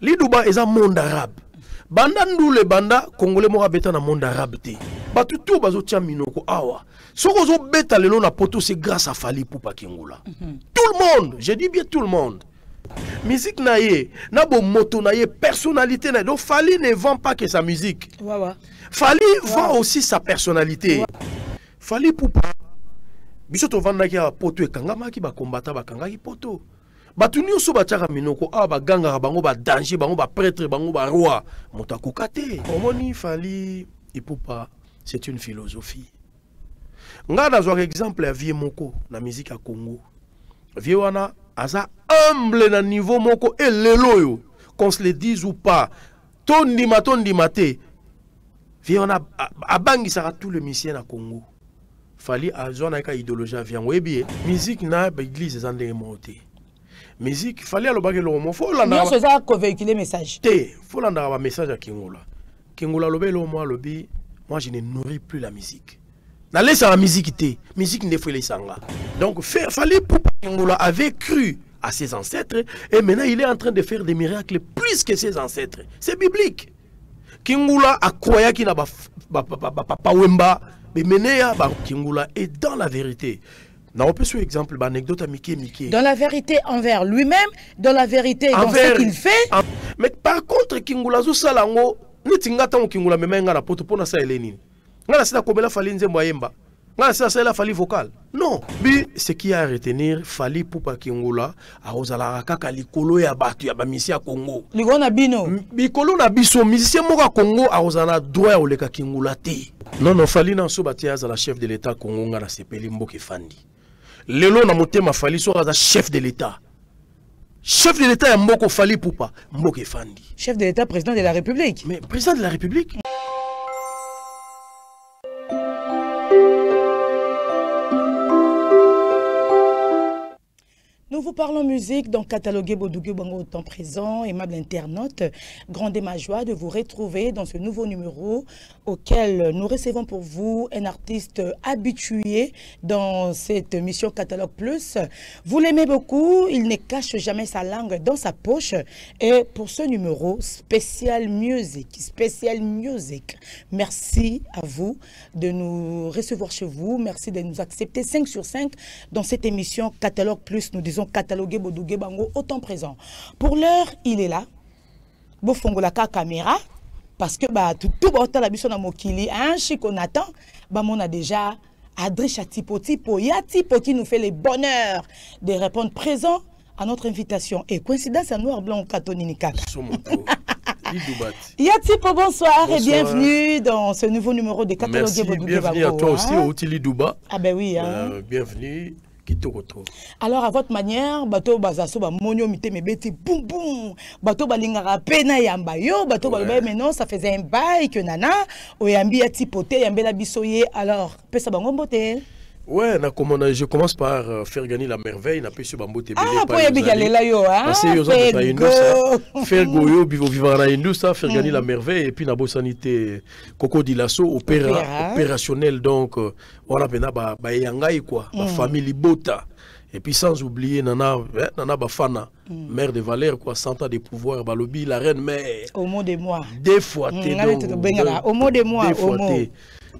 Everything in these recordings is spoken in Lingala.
Liduba est un monde arabe. Banda ndoule banda congolais mo beta na monde arabe te. Batu tout bazo tia minoko awa. Soko zo beta lelo na poto c'est grâce à Fally Ipupa Kingula. Tout le monde, je dis bien tout le monde. Musique naie, na bo moto naie, personnalité naie. Donc Fally ne vend pas que sa musique. Fally vend aussi sa personnalité. Fally Ipupa biso to vanda ki a poto ekangama ki ba kombata ba kanga ki poto. Batu nyonso batiaka minoko a baganga bango ba danger bango ba prêtre bango ba roi motakoka te. Omoni Fally Ipupa c'est une philosophie. Nga nazwa exemple ya vie moko na musique ya Congo. Vie wana aza humble na niveau moko et lelo yo qu'on se le dise ou pas. Tondi mate. Vie wana abangisaka tout le musicien na Congo. Fally azwa na ka idéologie avian webi musique na ba église ezande monter. Musique Fally alobaki lo mo faut landa nous ça ko véhiculer message te faut landa ba message à Kingula lobe lo mo lobi moi je ne nourris plus la musique na laisse la musique te musique ne faut les sanga donc Fally Ipupa Kingula avait cru à ses ancêtres et maintenant il est en train de faire des miracles plus que ses ancêtres, c'est biblique. Kingula a croyé qu'il n'a pas wemba mais meneya ba Kingula est dans la vérité. On peut sur exemple anecdote à Mickey. Dans la vérité envers lui-même, dans la vérité dans ce qu'il fait. Mais par contre Kingula zo salango nitingata mo Kingula memenga na poto pona sa eleni. Ngala sita kobela Fally nzembo yemba. Ngala sita sala Fally vocal. Non, mais ce qui a à retenir Fally Ipupa Kingula a ozala kaka likolo ya batu ya ba misia Congo. Ligona bino. Bikolo na biso musicien moka Congo a ozana droit ya oleka Kingula te. Non, Fally na so batia za la chef de l'état Congo ngala sepeli mboke fandi. Lelo na motema Fally so za chef de l'état. Chef de l'état ya mboko Fally Ipupa mboke fandi. Chef de l'état, président de la République. Mais président de la République. Nous vous parlons musique, donc catalogué Bodougé Bango au temps présent, aimable internaute. Grande est ma joie de vous retrouver dans ce nouveau numéro auquel nous recevons pour vous un artiste habitué dans cette mission Catalogue Plus. Vous l'aimez beaucoup, il ne cache jamais sa langue dans sa poche. Et pour ce numéro, spécial musique. Merci à vous de nous recevoir chez vous. Merci de nous accepter 5 sur 5 dans cette émission Catalogue Plus. Nous disons catalogué Bodougé Bango au temps présent. Pour l'heure, il est là. Bofongolaka caméra parce que tout la biso na mokili un chic on attend on a déjà Adrich Tipo ya Tipo qui nous fait le bonheur de répondre présent à notre invitation et coïncidence à noir blanc catonini kaka. Ya Tipo, bonsoir et bienvenue dans ce nouveau numéro de catalogué Bodougé Bango. Bienvenue à toi aussi au Tilidouba. Ah ben oui bienvenue. Alors à votre manière, bateau bazaso ba monyo mité me beti boum boum, bateau balingara pena yamba yo, bateau balbe maintenant ça faisait un bail que nana oyambi ya tipoté yambe la bisoye alors pesa bango mbote. Ouais, je commence par faire gagner la merveille, n'a pas su bambote. Ah, pour y aller là yo, hein. Parce que faire goyo vivre na industrie, faire gagner la merveille et puis na sanité Coco Dilasso opérationnel donc voilà bena ba yangai quoi, ba famille bota. Et puis sans oublier nana bafana, mère de Valère quoi, 100 ans de pouvoir, balobi la reine mère. Au mot de moi. Des fois au mot de moi, au mot.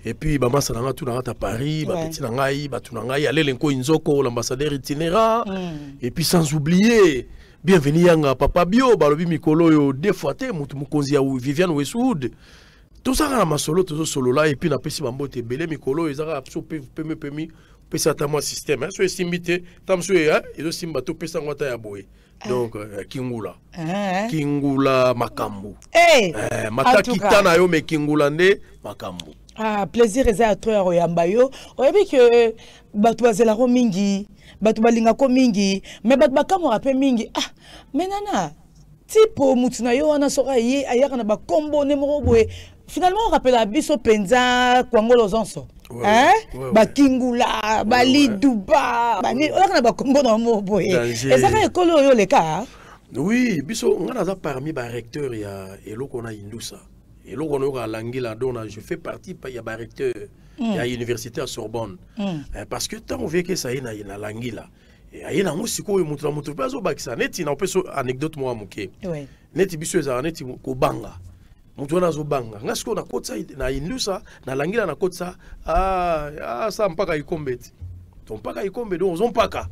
Et puis maman salanga tout à Paris, petit nangai, batu nangai, aller l'enko inzoko l'ambassadeur itinérant. Et puis sans oublier bienvenue yanga papa bio balobi mikolo yo des fois té mutu mukonzi ya Viviane Westwood. Tout ça na masolo tout solo là et puis na pesi bambote belé mikolo ezaka abso pemi pesa ta moi système hein so esimbité tam so hein ezo simba to pesa ngota ya boye. Donc Kingula makambu. Matakita na yo me Kingula nde makambu. Ah, plaisir à toi Royambayo. Oyebi que batu bazela ro mingi, batu balinga ko mingi, mais batu bakamo rappel mingi. Ah, mais nana, tipo mutuna yo wana soka ye ayaka na ba combo numéro boye. Finalement on rappelle biso penza kwangolo zonso. Hein? Ba Kingula, ba Liduba, ba ni on a ba combo na mo boye. Et ça ka ekolo yo le cas. Oui, biso ngana za parmi ba recteur ya eloko na Indusa. Et là, on a l'anguille je fais partie il y a recteur, il y a l'université à Sorbonne. Parce que tant on veut que ça y est dans l'anguille là. Et il y a un aussi quoi il montre pas au bac ça net il n'a pas anecdote moi moqué. neti biso ezala neti kobanga mutu wana azobanga nga sikoyo nakotisa na indusa nalangila nakotisa sa mpaka ikombe ti to mpaka ikombe donc ozompaka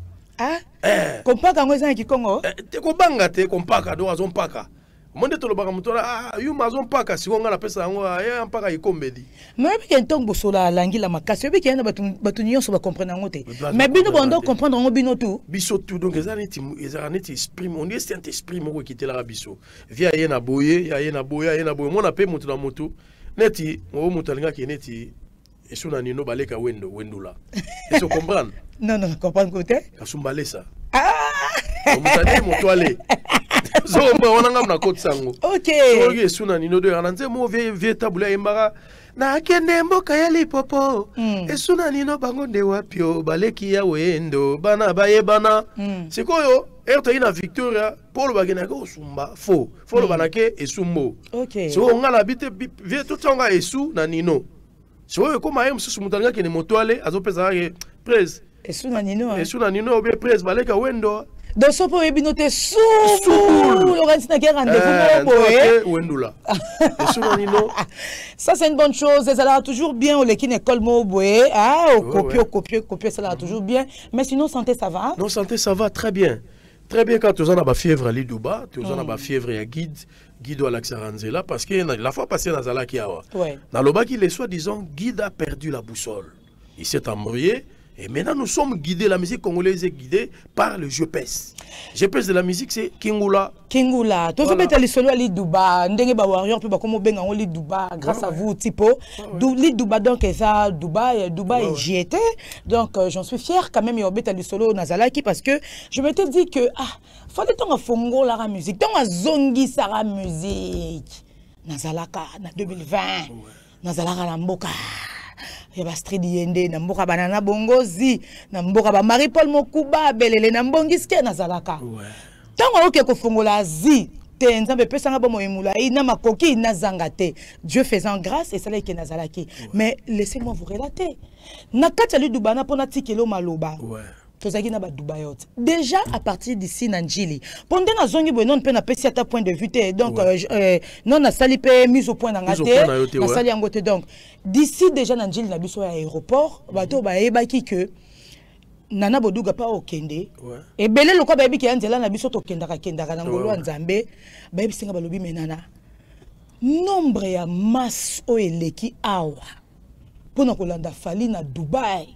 kompaka yango eza na kikongo te kobanga te kompaka donc azompaka monde tolobaka mutu wana yuma azompaka sikoyo nga napesa yango mpaka ikombe di mais obiki ntongo bosola alangila makasi obiki yana bato nyonso bacomprendre yango te mais bino bondo comprendre yango bino tu biso tu donc ezala neti esprit on dit c'est un esprit moko ekitelaka biso via ye na boye ye na boye mona pe mutu na mutu neti mutu alingaki neti esuna nino baleka wendula eso comprendre non comprendre côté kasumbalesa mutane motoale zomba wananga mna kotsango okay esuna nino do yana nze mo vie tabula embara na kende mboka ya lipopo esuna nino bango nde wapio baleki ya wendo bana bayebana sikoyo erto ina Victoria polo bagena ko sumba fo lo banake esumbo okay so ngala bite vie tutonga esu na nino so ko maye mususu mutanga kene motoale azopeza ke presse esuna nino obe presse baleka wendo donc so po ebino te Laurence na rendez-vous wendula esuna nino ça c'est une bonne chose ça sera toujours bien au lekine école moboé copier ça sera toujours bien mais sinon santé ça va non santé ça va très bien quand tu as ba fièvre à l'Idouba tu as ba fièvre ya guide à l'Axaranzela parce que la fois passée dans Zalaki awa dans le bas qui les soi-disant guide a perdu la boussole il s'est embrouillé. Et maintenant, nous sommes guidés, la musique congolaise est guidée par le GPS. GPS de la musique, c'est Kingula. Kingula. Tout ce que tu as solo à l'Idouba, ndenge ba warrior, puis ba comme ben en l'Idouba, grâce à vous, Tipo. L'Idouba, donc, ça, Dubaï, j'y étais. Donc, j'en suis fier quand même, il y a des solo Nazalaki, parce que je m'étais dit que, fallait ton à Fongo la musique, ton à Zongi Sara musique. Nazalaka, na 2020, Nazalaka la Mboka. Ya ba street yende na mboka banana bongozi na mboka ba Marie Paul Mokuba belele na mbongiske na zalaka tango oke ko fongola zi te nzambe pesanga bomo emula ina makoki na zangate Dieu faisant grâce et cela que nazalaki mais laissez-moi vous relater na katali dubana pona tikelo maloba tozaki na ba Dubayot déjà à partir d'ici na Njili pendant na zongi bo non pe na pesi ata point de vue te donc non na sali pe mise au point na ngate na sali yango te donc d'ici déjà na Njili na biso ya aéroport bato ba ebaki que nana boduga pa okende et belé lokwa ba ebi ki anzela na biso to kendaka na ngolo nzambe ba ebi singa balobi menana nombre ya masse o eleki awa pona kolanda fali na Dubai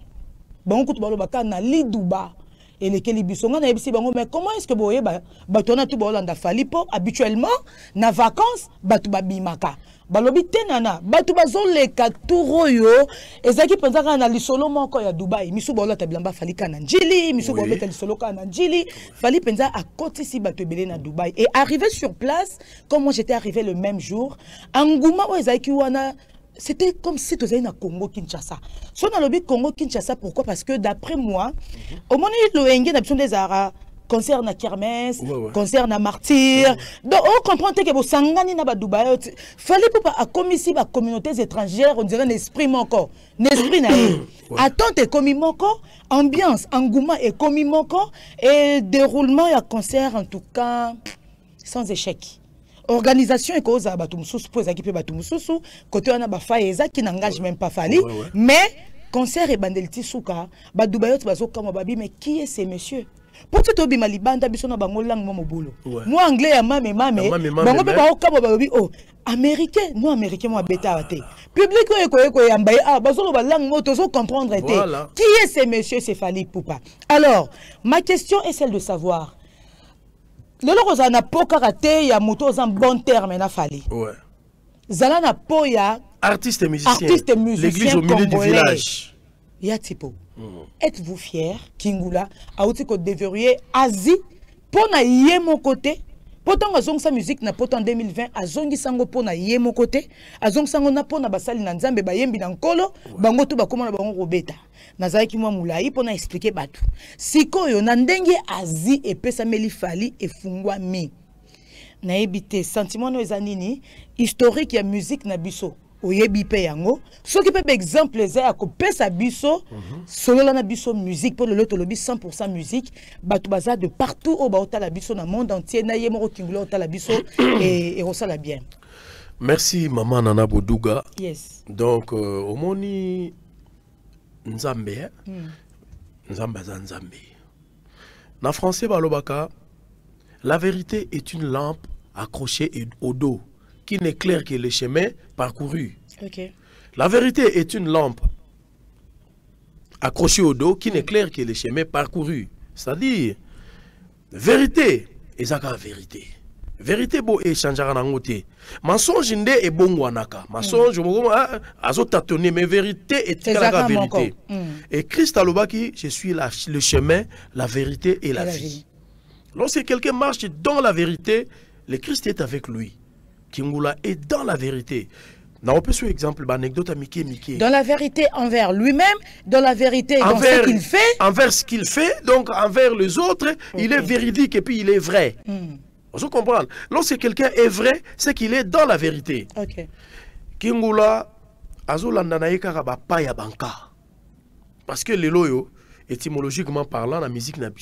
bango kutu balobaka na l'Idouba et lesquels biso nga na ebisi bango mais comment est-ce que boye bato na tu bolanda fali po habituellement na vacances bato babimaka balobi tenana bato bazoleka turoyo ezaki pensaka na lisolo moko ya Dubai misu bolata bilamba fali kana Njili misu bolata lisolo kana Njili fali penza a kotisi bato belé na Dubai et arrivé sur place comme moi j'étais arrivé le même jour anguma o ezaki wana. C'était comme si tu étais au Congo Kinshasa. Si on a le Congo Kinshasa, pourquoi? Parce que d'après moi, au moment où il y a des Zara, concert na kermesse, concert na martyr. Donc on comprend que vous sangani na ba Dubaï, fallait pas à commissi ba communautés étrangères, on dirait un esprit moko, un esprit na. Attends t'es commis moko, ambiance, engouement et commis moko et déroulement et concert en tout cas sans échec. Organisation et cause à Batumsous pour équiper Batumsous, côté on a Bafaïza qui n'engage même pas Fali, mais concert et Bandelti Souka, Badoubayot Bazoka Mababi, mais qui est ces messieurs? Pour tout obi malibanda bisona bango langue mo boulot. Moi anglais ya mame bango pe ba okabo ba oh américain non américain moi bêta até. Public ko yambaye bazolo ba langue mo tozo comprendre été. Qui est ces messieurs c'est Fali Poupa? Alors, ma question est celle de savoir le logo na po karaté ya moto en bon terme na Fali. Zala na po ya artiste et musicien. L'église au milieu du village. Ya tipo. Êtes-vous fier, Kingula, à outil que devriez Asie, pour na yé mon côté, pourtant à zong sa musique na pourtant en 2020, à zongi sango pour na yé mon côté, à zong sango na pour na basali na nzambe ba yembi na nkolo, bango tu ba comment na bango robeta. Nazai ki mwa mulai pour na expliquer batu. Siko yo na ndenge Asie et pesa meli Fali et fungwa mi. Na ebité sentiment no ezanini historique ya musique na biso. oyebi pe yango soki pe exemple eza ya kopesa biso solola na biso musique pour le loto lobi 100% musique bato baza de partout au baotala biso na monde entier na ye moko kingula otala biso et rosala bien. Merci maman Nana Boudouga. Yes. Donc omoni Nzambe Nzambe Nzambe. Na français balobaka, la vérité est une lampe accrochée au dos qui n'éclaire que les chemins parcourus. Okay. La vérité est une lampe accrochée au dos qui n'éclaire que les chemins parcourus. C'est-à-dire, vérité, et ça vérité. Vérité bo e changera na ngote. Mensonge nde e bongwanaka. Mensonge azo tâtonner, mais vérité est la vérité. Et Christ a lobaki, je suis le chemin, la vérité et la vie. Lorsque quelqu'un marche dans la vérité, le Christ est avec lui. Kingula est dans la vérité. Dans un exemple, anecdote à Mickey. Dans la vérité envers lui-même, dans la vérité dans ce qu'il fait. Envers ce qu'il fait, donc envers les autres, il est véridique et puis il est vrai. Vous comprenez? Lorsque quelqu'un est vrai, c'est qu'il est dans la vérité. Kingula, azolandanaye karaba paya banka. Parce que les loyo, étymologiquement parlant, la musique n'a pas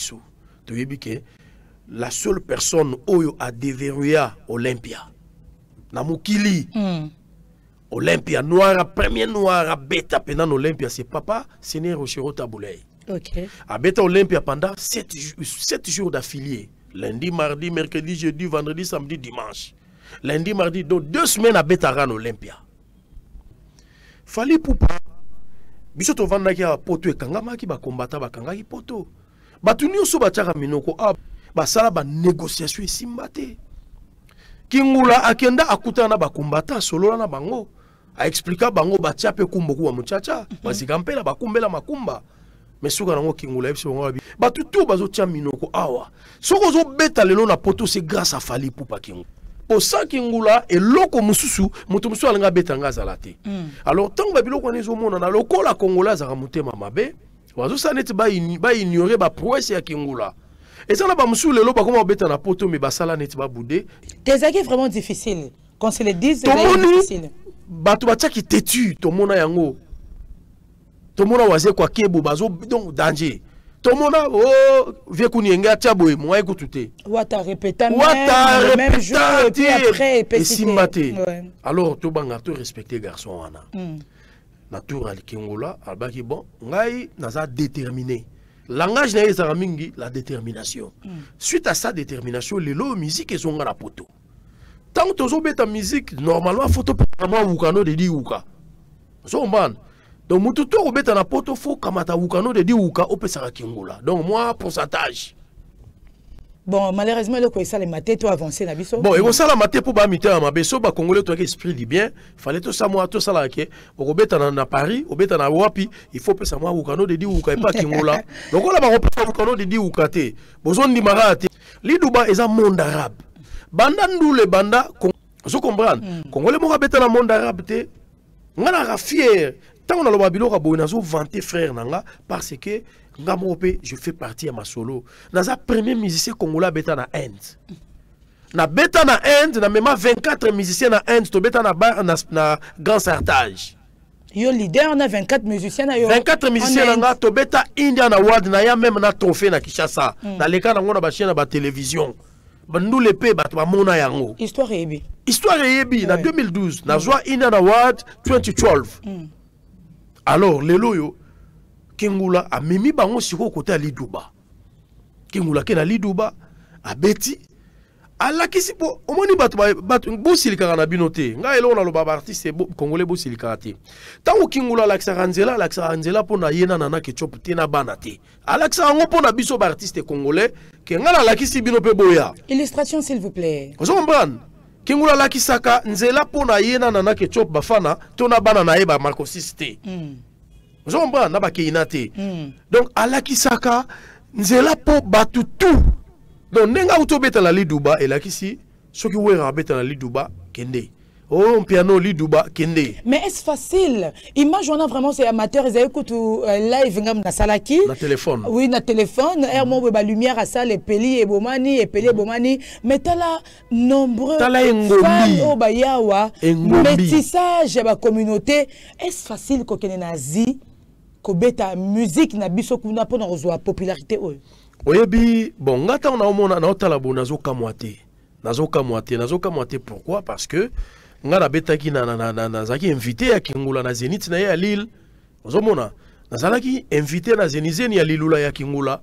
la seule personne oyo a déverrouillé Olympia. Namukili. Olympia, noir, premier noir, bêta pendant Olympia, c'est papa, Seigneur Oshiro Taboulay. A bêta Olympia pendant 7 jours d'affiliés. Lundi, mardi, mercredi, jeudi, vendredi, samedi, dimanche. Lundi, mardi, donc 2 semaines à bêta ran Olympia. Fali poupa. Bisoto vandaki a poto e kangama ki ba kombata ba kangaki poto. Batuni oso bataka minoko a ba sala ba négociation simbate. Kingula akenda akutana ba kombata solo na bango. A expliquer bango ba tiape kumboku wa muchacha. Basikampela ba kumbela makumba. Mais soka nango Kingula ebiso ngo abi. Batutu bazo tia minoko awa. Soko zo beta lelo na poto c'est grâce à Fali poupa Kingula. Pour ça Kingula et loko mususu mutu musu alinga beta nga zalate. Alors tant ba biloko nezo mona na loko la Congola za mutema mabe. Wazo saneti ba ignorer ba prouesse ya Kingula. Et ça, là, comment bêta na poto mais basala net ba boudé. Tes acquis vraiment difficile. Quand se le disent, c'est difficile. Bato bacha qui têtu, to mona yango. To mona waze kwa kebo bazo donc danger. To mona oh vie kunienga tiabo moi écoutute. Wata répéta même jour et puis après et simbaté. Alors to banga to respecter garçon wana. Natural Kingola albaki bon ngai naza déterminé. Langage na mingi la détermination. Suite à sa détermination, les lots musique et son la poto. Tant que tu ta musique, normalement, photo pas wukano de di wuka. So man. Donc, mututo obeta na poto fo kamata wukano de di wuka opesa Kingola. Donc, moi, pourcentage. Bon, malheureusement, le ça les matés, toi avancé na biso. Bon, et vous ça la maté pour ba mité à ma beso ba congolais toi esprit dit bien, fallait tout ça moi tout ça là que obeta na Paris, obeta na wapi, il faut pesa moi wukano de di wuka et pas Kingola. Donc on la ba repesa wukano de di wuka te. Besoin di marate. Li duba est un monde arabe. Banda ndule banda, vous comprenez? Congolais mo beta na monde arabe te. Ngana ra fier. Tant on a le babilo ka boinazo vanter frère nanga parce que je fais partie de ma solo. Dans un premier musicien congolais beta na Inde. Na beta na Inde, na même 24 musiciens na Inde, to beta na grand sartage. Yo leader, on a 24 musiciens na yo. 24 musiciens na to beta Indian Award na ya même na trophée na Kinshasa. Na leka na ngona ba chaîne ba télévision. Bandu le pe ba mona yango. Histoire yebi. Histoire yebi na 2012 na joie Indian Award 2012. Alors les loyo Kingula a mimi bango siko côté à Lidouba. Kingula kena Lidouba a beti ala kisi po omoni batu bo silika na binote nga elo na lo baba artiste congolais bo silika te. Tango Kingula laksa ranzela po na yena na ketchup te na banate. Alaksa ngo po na biso ba artiste congolais ke nga na lakisi bino pe boya. Illustration s'il vous plaît. Vous comprenez? Kingula lakisaka nzela po na yena na ketchup bafana to na bana na eba Marco Siste. Vous comprenez? Na ba keinate. Donc alakisaka nzela po batu tout. Donc nenga utobeta la Lidouba et la kisi soki wera beta la Lidouba kende. oh piano liduba kende. Mais est-ce facile? Imagine on a vraiment ces amateurs ils écoutent live ngam na salaki Na téléphone. Oui, na téléphone, mo ba lumière à ça les peli et bomani mais t'as là nombreux fans au bayawa métissage ba communauté. Est-ce facile ko kene nazi ko beta musique na biso kuna pour na popularité oyo? Oyebi bon ngata on a omona na otala bo nazo kamwate. Nazo kamwate pourquoi? Parce que ngara betaki na zaki invité à Kingula na Zénith na ya Lille. Ozomona nazalaki invité na Zenizeni ya Lilula ya Kingula.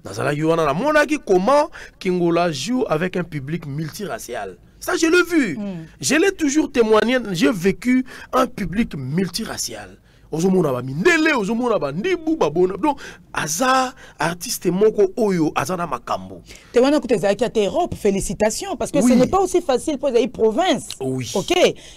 Nazalaki wana na monaki comment Kingula joue avec un public multiracial. Ça je l'ai vu. Je l'ai toujours témoigné, j'ai vécu un public multiracial. Ozomona ba mindele, ozomona ba ndibu babona. Donc aza artiste moko oyo azana makambo. Te wana kutezaki à Europe, félicitations parce que ce n'est pas aussi facile pour les provinces. Oui. OK,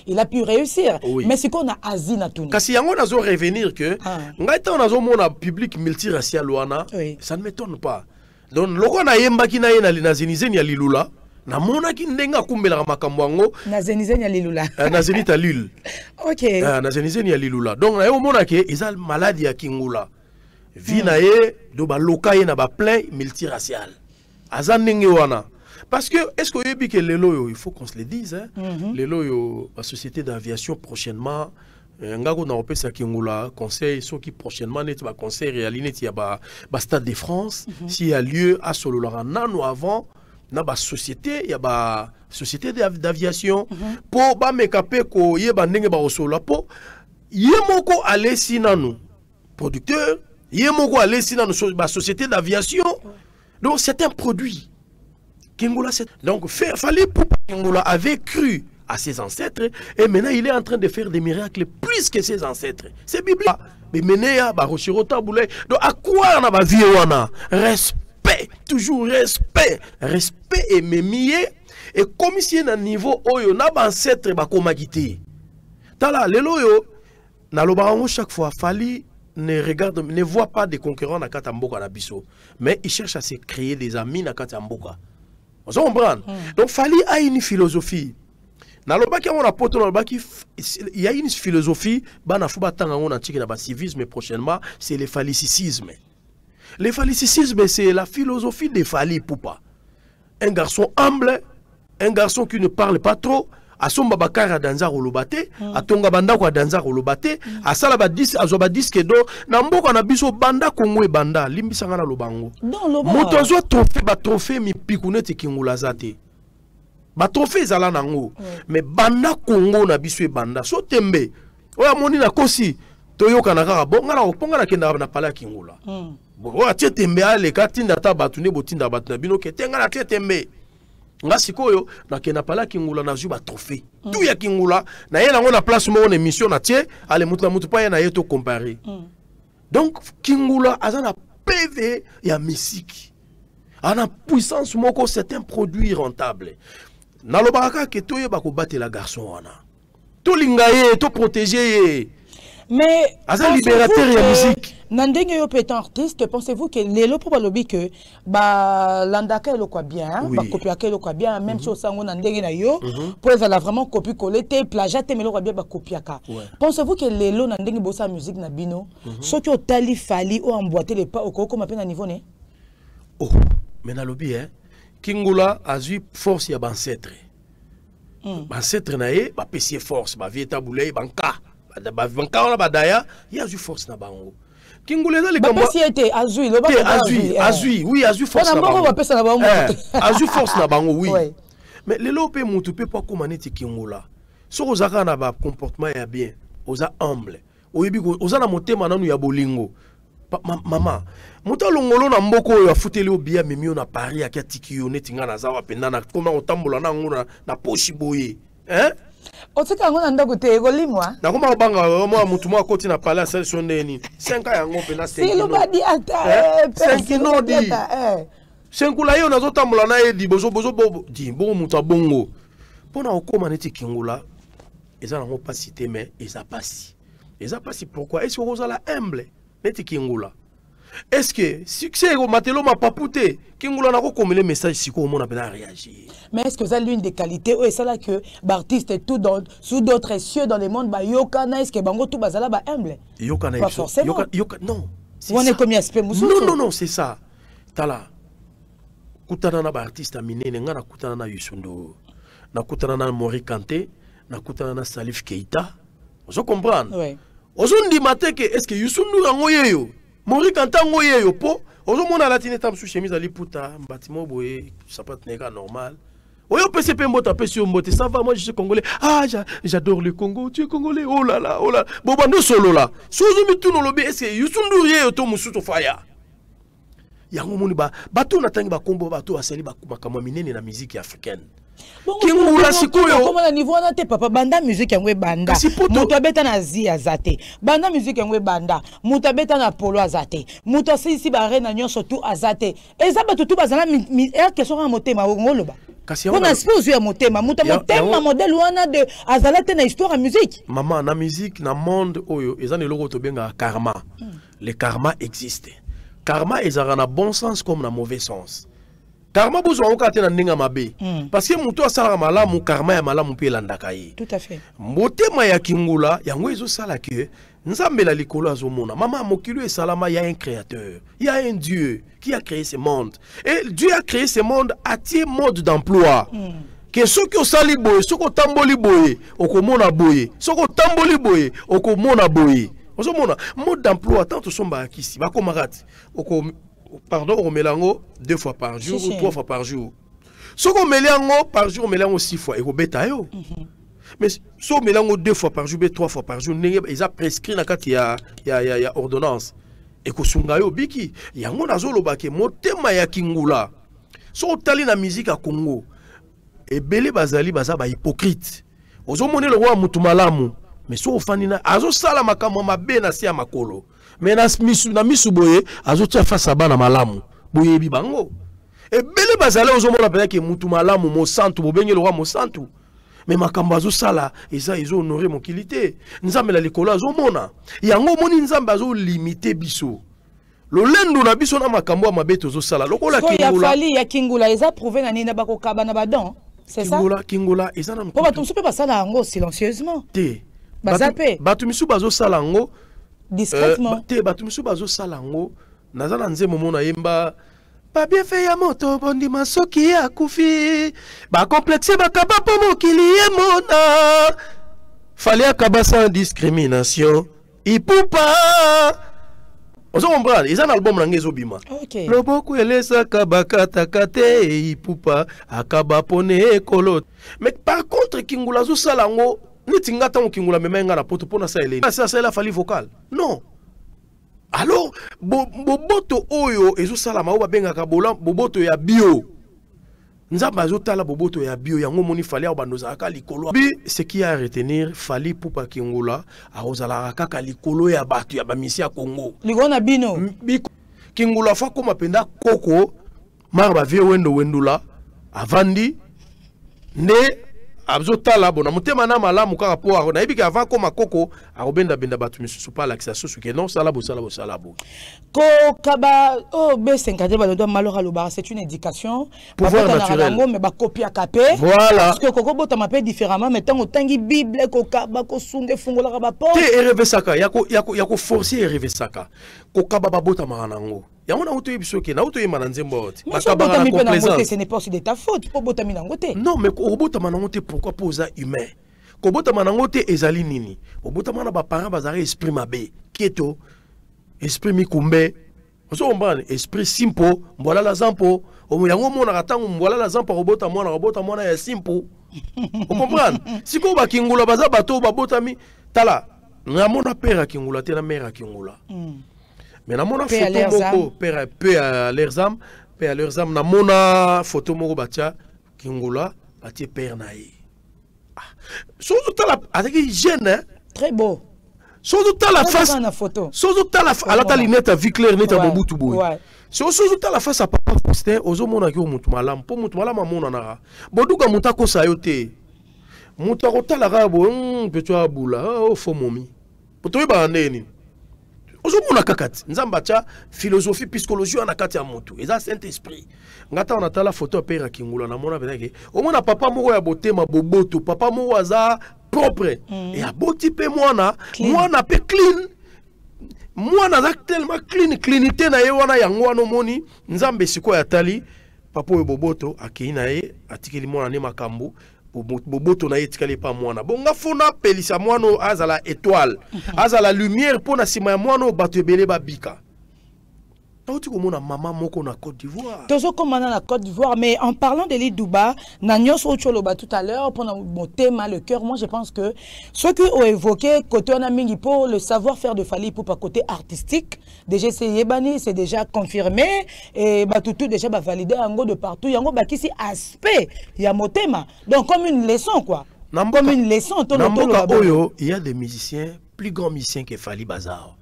il a pu réussir. Mais c'est qu'on a Asie na tuni. Kasi yango nazo revenir que ngaita nazo mona public multiracial wana, ça ne m'étonne pas. Donc loko na yembaki na yena na Zenizeni ya Lilula. Na mona ki ndenga kumbela makambo yango na Zenizeni ya Lilula na Zenith ya Lille. OK, na Zenizeni ya Lilula. Donc na yo mona ke eza maladie ya Kingula vi na ye do ba loka ye na ba plein multiracial aza ndenge wana parce que est-ce que yebi ke lelo yo il faut qu'on se le dise hein lelo yo la société d'aviation prochainement ngako na opesa Kingula conseil soki prochainement net ba conseil réalité ya ba stade de France s'il y a lieu à solola nano avant na ba société ya ba société d'aviation pour ba mekape ko yeba ndenge ba osola po yemoko alesi nanu producteur yemoko alesi nanu ba société d'aviation. Donc c'est un produit Kingula donc fallait pour Kingula avait cru à ses ancêtres et maintenant il est en train de faire des miracles plus que ses ancêtres. C'est biblique. Mais meneya ba rochirota boulay. Donc à quoi on a ba vie wana respect, toujours respect et mémier et comme si na niveau oyo na ba ancêtre ba komagité tala lelo yo na lobango chaque fois Fally ne voit pas des concurrents na katamboka na biso mais il cherche à se créer des amis na katamboka. Vous comprenez? Donc Fally a une philosophie na lobaki on a poto na lobaki il y a une philosophie bana fuba tanga on antique na ba civisme prochainement c'est le phallicisme. Le phallicisme, c'est la philosophie de Fally Ipupa. Un garçon humble, un garçon qui ne parle pas trop, à son babakara danza rolobate, à tonga banda kwa danza rolobate, à salaba dis, à zoba disque d'or, n'amboko na biso banda kongwe banda, limbisanga na lobango. Non, loba. Motozo trophée mi pikunete Kingula zate. Ba trophée zala nango. Mais banda kongo na biso banda. So tembe. Oya moni na kosi. Toyoka na kaka bonga na oponga na kenda na pala Kingula. Bon, atie tembe ale katinda ta batune botinda batuna bino ke tenga na tembe. Nga sikoyo na kena pala Kingula na zuba trophée. Tout ya Kingula na yena ngona place mo na émission na tie ale mutu pa na yeto comparer. Donc Kingula azana PV ya musique. Ana puissance moko c'est un produit rentable. Na lobaka ke toye ba ko battre la garçon wana. To lingaye to protéger. Mais Asa libérateur ya musique. Nandenge yo peut artiste, pensez-vous que lelo pour lobby que ba landaka lo quoi bien, ba copier lo quoi bien, même si au sango nandenge na yo, pour la vraiment copier coller plagiat mais lo quoi bien ba copier ka. Pensez-vous que lelo nandenge bossa musique na bino, ce qui au tali Fally ou emboîter les pas au comme appelle à niveau né? Oh, mais na lobby hein, Kingula a eu force ya ancêtre. Ancêtre na ye ba pesier force, ba vieta boulay banka. Banka on ba daya, il a eu force na bango. Kingula les gars. Ba pesier était azui, le ba azui, oui, azui force na bango. Azui force na bango, oui. Mais les lopé mutu pe pas comme aneti Kingula. So ozaka na ba comportement ya bien, oza humble. Oyebi oza na motema nanu ya bolingo. Maman, muta longolo na mboko ya futeli obia memi na Paris ya tiki yo netinga na zawa penda na koma otambola na ngona na poshi boye. Hein? Otika ngona ndako te egolimwa. Na koma banga mo mutu mo akoti na pala sel sondeni. 5 ans yango pena 5. Si lo ba di ata 5 no di. Senkula yo nazo tambola na edi bozo di bo mutu bongo. Pona okoma neti Kingula. Eza na ngo pas cité mais eza pas si. Eza pas si pourquoi est-ce que vous la humble neti Kingula. est-ce que succès au matelo m'a pas pouté Kingula n'a pas comme les messages si comment on a bien réagi. Mais est-ce que ça l'une des qualités et ça là que l'artiste est tout dans sous d'autres cieux dans le monde ba yokana est-ce que bango tout bazala ba humble Yokana pas forcément non. On est comme aspect mususu. Non c'est ça. Tala kutana na ba artiste minene ngana kutana na Yusundo na kutana na Mori Kanté na kutana na Salif Keita. Vous comprenez? Oui. Aujourd'hui mateke est-ce que Yusundo ngoyeyo Mori Kanté ngoyeyo po aujourd'hui on a la tineta sous chemise ali puta bâtiment boye ça peut être normal. Oui, on peut se faire taper sur moté. Ça va, moi je suis congolais. Ah, j'adore le Congo. Tu es congolais. Oh là là, oh là. Bon, bah, nous solo là. Si vous avez tout dans le lobby, est-ce que vous avez tout le monde sur le fire? Il y a un moment où bateau n'a pas de combo, bateau a sali bakama minene na musique africaine. Kingula sikoyo. Comment le niveau na te papa banda musique yangwe banda. Muto beta na zi azate. Banda musique yangwe banda. Muto beta na polo azate. Muto si bare na nyonso tout azate. Eza bato tout bazala question à motema ngoloba. On a exposé à motema. Motema modèle wana de azalate na histoire à musique. Maman na musique na monde oyo eza ne logo to benga karma. Le karma existe. Karma est dans bon sens comme dans mauvais sens. Karma besoin on kate na ndinga mabe. Parce que muto asala malamu karma ya malamu pe landaka ye. Tout à fait. Motema ya Kingula yango ezo sala que nzambe la likolo azomona. Maman mokilo e salama il y a un créateur. Il y a un Dieu qui a créé ce monde. Et Dieu a créé ce monde à tes modes d'emploi. Que ceux qui ont sali boye, ceux qui ont tamboli boye, okomona boye. Ceux qui ont tamboli boye, okomona boye. Mode d'emploi, tant que son ici, pardon, on mélange 2 fois par jour ou 3 fois par jour. Ce qu'on mélange par jour, on mélange 6 fois. Et au bétail. Mais si on mélange 2 fois par jour, 3 fois par jour, ils ont prescrit il y a ordonnance. Et que sungayo biki, il y a un azolo bake, motema ya Kingula. So tali na musique à Congo. Et belé bazali bazaba hypocrite. Ozo mone le roi mutumalamu. Mais so fanina azo sala makamo mabe na sia makolo. Mais na misu boye azo tia face à bana malamu. Boye bi bango. Et belé bazali ozo mona pena ke mutumalamu mo santu bobenge le roi mo santu. Mais makambo azo sala eza izo honorer mon kilité. Nzambe la likolo azo mona. Yango moni nzambe azo limiter biso. Lo lendo na biso na makambo mabeto zo sala. Lokola Kingula. So ya fali ya Kingula eza prouvé na nina bako kabana badon. C'est ça? Kingula eza na mputu. Ba tu pas sala ngo silencieusement. Te. Bazape. Batu misu bazo sala ngo discrètement. Te batu misu bazo sala ngo nazana nzemo mona yemba ba bien fait ya moto bondi masoki ya kufi ba complexe ba kaba po mokili ye mona fallait akaba sans discrimination ipupa ozo comprendre ils ont un album na ngezo bima OK loboko elesa kabakata kate ipupa akaba pone ekolo. Mais par contre Kingula zo sala ngo nitinga tango Kingula memenga na poto pona sa eleni ça la fali vocal non. Alors boboto oyo ezo sala ma oba benga ka boboto ya bio nzamba azo tala boboto ya bio yango moni fali aba noza ka likolo bi ce qui a retenir fali pupa Kingula a ozala kaka likolo ya batu ya ba misi ya Congo ligona bino Kingula fa koma penda koko marba vie wendula avandi ne abzo tala bona mutema na malamu kaka po na ibika avant koma koko akobenda benda batu misusu pa la kisa que non sala bo ko kaba o B50 ba do malora loba c'est une éducation pouvoir naturel mais ba copia capé voilà parce que koko bota m'appelle différemment mais tant otangi bible ko kaba ko sunge fungola ba po te rêver saka yako forcer rêver saka ko kaba ba bota manango yango na uto biso ke na uto yema na nzembo oti bakaba na complaisance ce n'est pas aussi de ta faute po bota minango te non mais ko bota manango te pourquoi poser humain ko bota manango te ezali nini ko bota mana ba parents bazari esprit mabe kieto esprit mikumbe oso ombane esprit simple mbola la zampo o yango mona katango mbola la zampo robota mona ya simple o comprendre siko ba Kingula baza bato ba botami tala na mona père Kingula te na mère Kingula mais na mona photo moko père peu à leurs âmes pe à leurs âmes na mona photo moko batia Kingula batie père nae sozo tala avec jeune hein très beau sozo tala face na photo sozo tala ala ta lunette à vie claire neta Mobutu boy sozo tala face à papa Faustin ozo mona ki mutu malam po mutu malam mona na boduka mutako sayote mutako tala rabo peut-être abula o fo momi poto ba ndeni ozomona kakati nzamba cha philosophie psychologie na kati ya moto eza saint esprit ngata on atala photo père Kingula na mona benake omona papa moko ya botema boboto papa moko aza propre et aboti pe mwana pe clean mwana za tellement cleanité na ye wana yango wana moni nzambe siko ya tali papa oyo boboto akei na ye atikeli mwana ne makambo boboto na ye tikali pa mwana bonga fona pelisa mwana azala étoile azala lumière pona sima ya mwana bato ebele babika. Maman moko na Côte d'Ivoire. Toujours comme on a la Côte d'Ivoire, mais en parlant de l'île Duba, Nanyos Ocholoba tout à l'heure, pendant mon thème, le cœur, moi je pense que ceux qui ont évoqué côté Onamingi pour le savoir-faire de Fally Ipupa côté artistique, déjà c'est Yebani, c'est déjà confirmé, et tout déjà validé en gros de partout, il y a un ici aspect, il y a mon thème, donc comme une leçon quoi. Comme une leçon. Il y a des musiciens, plus grands musiciens que Fally Bazar.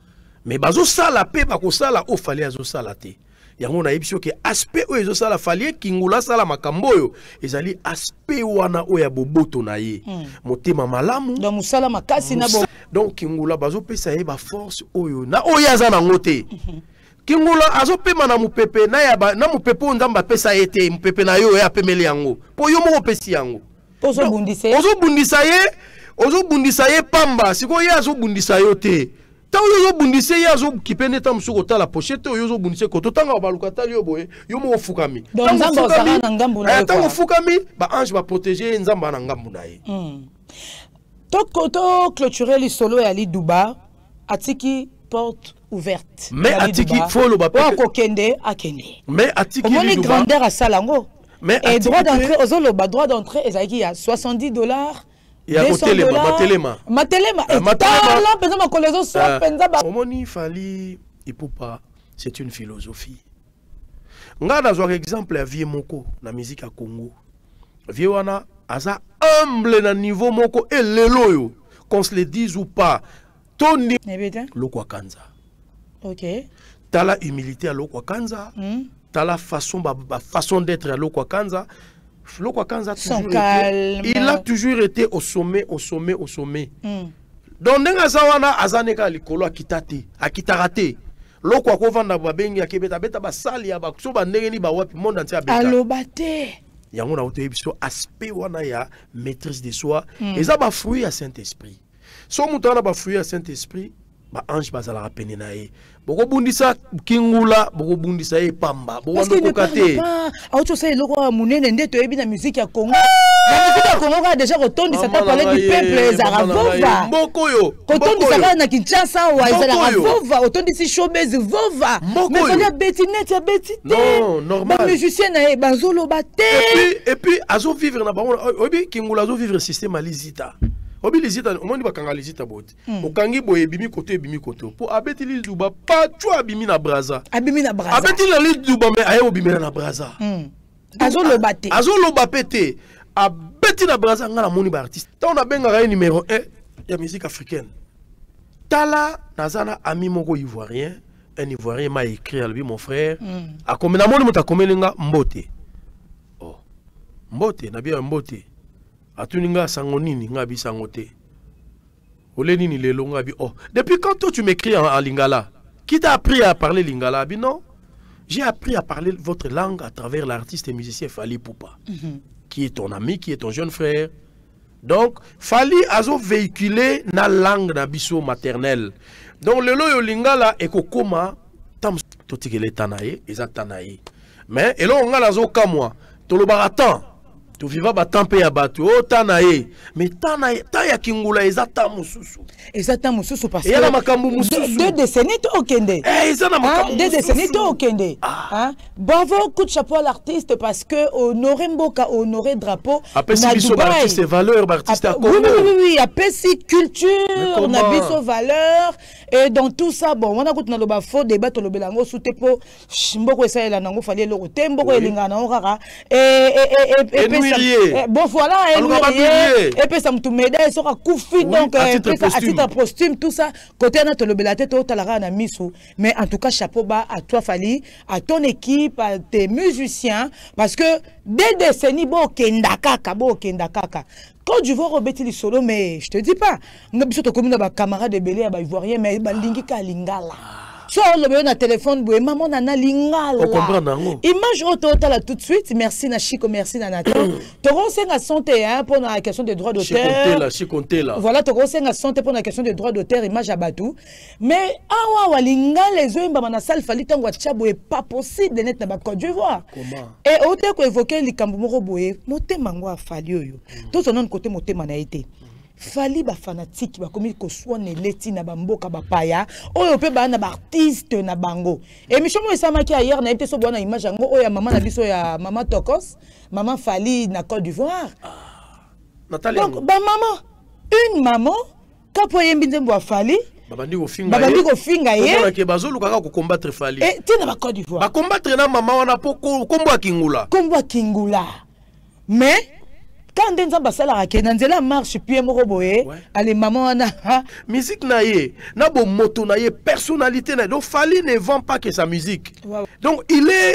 Mais bazo sala pe bako sala o Fally azo sala te yango na yebisio ke aspect o ezo sala Fally Kingula sala makambo yo ezali aspect wana o ya boboto na ye motema malamu donc musala makasi na bo donc Kingula bazo pesa ye ba force oyo na oyo aza na ngote Kingula azo pema na mupepe na ya na mupepe nzamba pesa ete mupepe na yo ya pemeli yango po yo mo pesi yango ozo bundisa ye pamba siko ye azo bundisa yo te. Yo bundise yazo kipene tam suko la pochette yo bundise ko tanga baluka tali yo boye yo mo fukami tango fukami ba ange va protéger nzamba na ngambu na ye to clôturer les solo ya li Duba atiki porte ouverte mais atiki follow ba ko kende akende mais atiki li Duba grandeur à salango et droit d'entrée ozoloba droit d'entrée ezaki ya $70 il y a Matelema. Omoni Fally Ipupa, c'est une philosophie. Nga dans exemple à vie moko na musique à Congo. Vie wana aza humble na niveau moko et leloyo qu'on se le dise ou pas. Toni Lokwa Kanza. OK. T'as la humilité à Lokwa Kanza. T'as la façon façon d'être à Lokwa Kanza. Lokwa Kanza il a toujours été au sommet. Donc nenga zawana azaneka likolo akitate akitarate Lokwa ko vanda babengi akebeta beta basali ya bakso bandengeni ba wapi monde entier abeta alobate yango na otoyebi so aspect wana ya maîtrise de soi eza ba fruit ya Saint-Esprit so mutana ba fruit ya Saint-Esprit ba ange bazala rapene na ye boko bundisa Kingula boko bundisa ye pamba boko ndokate auto say loko munene ndeto yebi na musique ya Congo la musique ya Congo a déjà retourné ça parler du peuple Zaravova mboko yo retourné ça na Kinshasa wa Zaravova retourné si showbiz vova mais ça betinette non normal ba musicien na bazolo baté et puis azo vivre na ba obi Kingula azo vivre système alizita obi lizita omoni bakanga lizita bote okangi boye bimi koto po abeti li Duba pa chwa bimi na braza abeti li Duba mais aye obimi na braza azolo bapete abeti na braza ngala moni ba artiste ta on a benga numéro 1 ya musique africaine tala nazana ami moko ivoirien un ivoirien m'a écrit à lui mon frère a comme na moni muta komelinga mbote mbote na bien mbote atuninga sango nini ngabi sango te ole nini lelo ngabi depuis quand toi tu m'écris en lingala qui t'a appris à parler lingala bi non j'ai appris à parler votre langue à travers l'artiste et musicien Fally Ipupa qui est ton ami qui est ton jeune frère donc Fally azo véhiculer na langue na biso maternelle donc lelo yo lingala ekokoma tam totikele tanaye eza tanaye mais elo ngala zo kamwa tolobara temps tu vivas batampe ya bato tanaye mais tanaye ta ya Kingula ezata mususu parce que makambu mususu 2 décennies to okende ezana makambu 2 décennies to okende bravo coup de chapeau à l'artiste parce que honorer mboka honorer drapeau na Dubaï artiste valeur artiste à Congo oui apesi culture na biso valeur et dans tout ça bon on a goûté na loba faux débat to lobelango souté po mboko esa ela nango fali lo tembo ko elinga na orara et bon voilà et puis ça me tout médaille sera koufi donc à titre posthume tout ça côté na to lobela tête au talara na miso mais en tout cas chapeau bas à toi Fally à ton équipe à tes musiciens parce que des décennies bo kenda kaka Côte d'Ivoire, Betty Solo, mais je te dis pas. Nous avons comme un camarade de Belé, un Ivoirien, mais il y a lingala. Soit on a téléphone, maman nana lingala. On comprend non. Image auto là tout de suite. Merci na Chico, merci na Nathan. Toron c'est na santé hein pour la question des droits d'auteur. Voilà, Toron c'est na santé pour la question des droits d'auteur. Image à Batou. Mais awa lingala les hommes na salle fali tango tchabo est pas possible de net na Côte d'Ivoire. Comment? Et autant qu'on évoquait les Kambumoro boye, moté mango a fallu yo. Tout son côté moté manaïté. Fali ba fanatique ba komi ko soane leti na bamboka ba paya oyo pe ba na ba artiste na bango et mission mo esamaki hier na ete so bona image yango oyo maman na biso ya maman Tokos maman Fali na Côte d'Ivoire Nathalie donc ba maman une maman kapo yembi nzembo Fali babandi ko finga ye parce que bazolu kaka ko combattre Fali et tina ba Côte d'Ivoire ba combattre na maman wana po kombo kingula mais quand on a fait la marche, puis allez maman musique naie, na bo moto naie, personnalité naie. Donc Fali ne vend pas que sa musique. Wow. Donc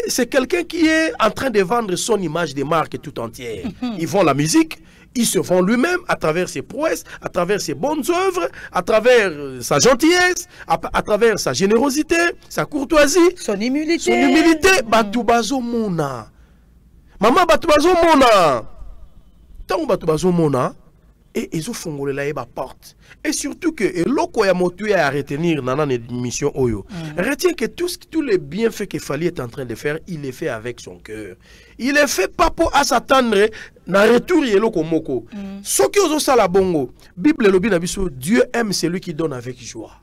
c'est quelqu'un qui est en train de vendre son image de marque tout entière. Il vend la musique, il se vend lui-même à travers ses prouesses, à travers ses bonnes œuvres, à travers sa gentillesse, à travers sa générosité, sa courtoisie, son humilité. Batubazo mona. Maman Batubazo mona. Tant que tu mona et ils ont fongolé la porte et surtout que l'oko ya motu à retenir dans l'émission oyo retient que tous les bienfaits que Fali est en train de faire il les fait avec son cœur il est fait pas pour à s'attendre na retour yeloko moko ce qui ozo sala bongo Bible lobi na biso Dieu aime celui qui donne avec joie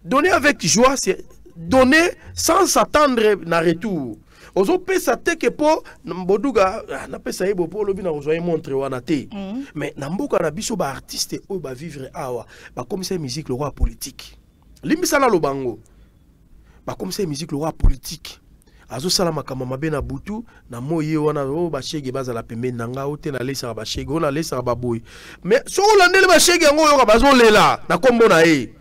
donner avec joie c'est donner sans s'attendre na retour. Ozo pesa teke po mboduga na pesa yebo po lobi na ozoye montre wana te mais na mboka na biso ba artiste o ba vivre awa ba comme ça musique le roi politique limbisa na lobango ba comme ça musique le roi politique azo sala makama mabe na butu na moye wana o ba shege baza la pembeni nanga o te na lesa ba shege ona lesa ba boy mais so landele ba shege ngo yo ba zo lela na kombo na e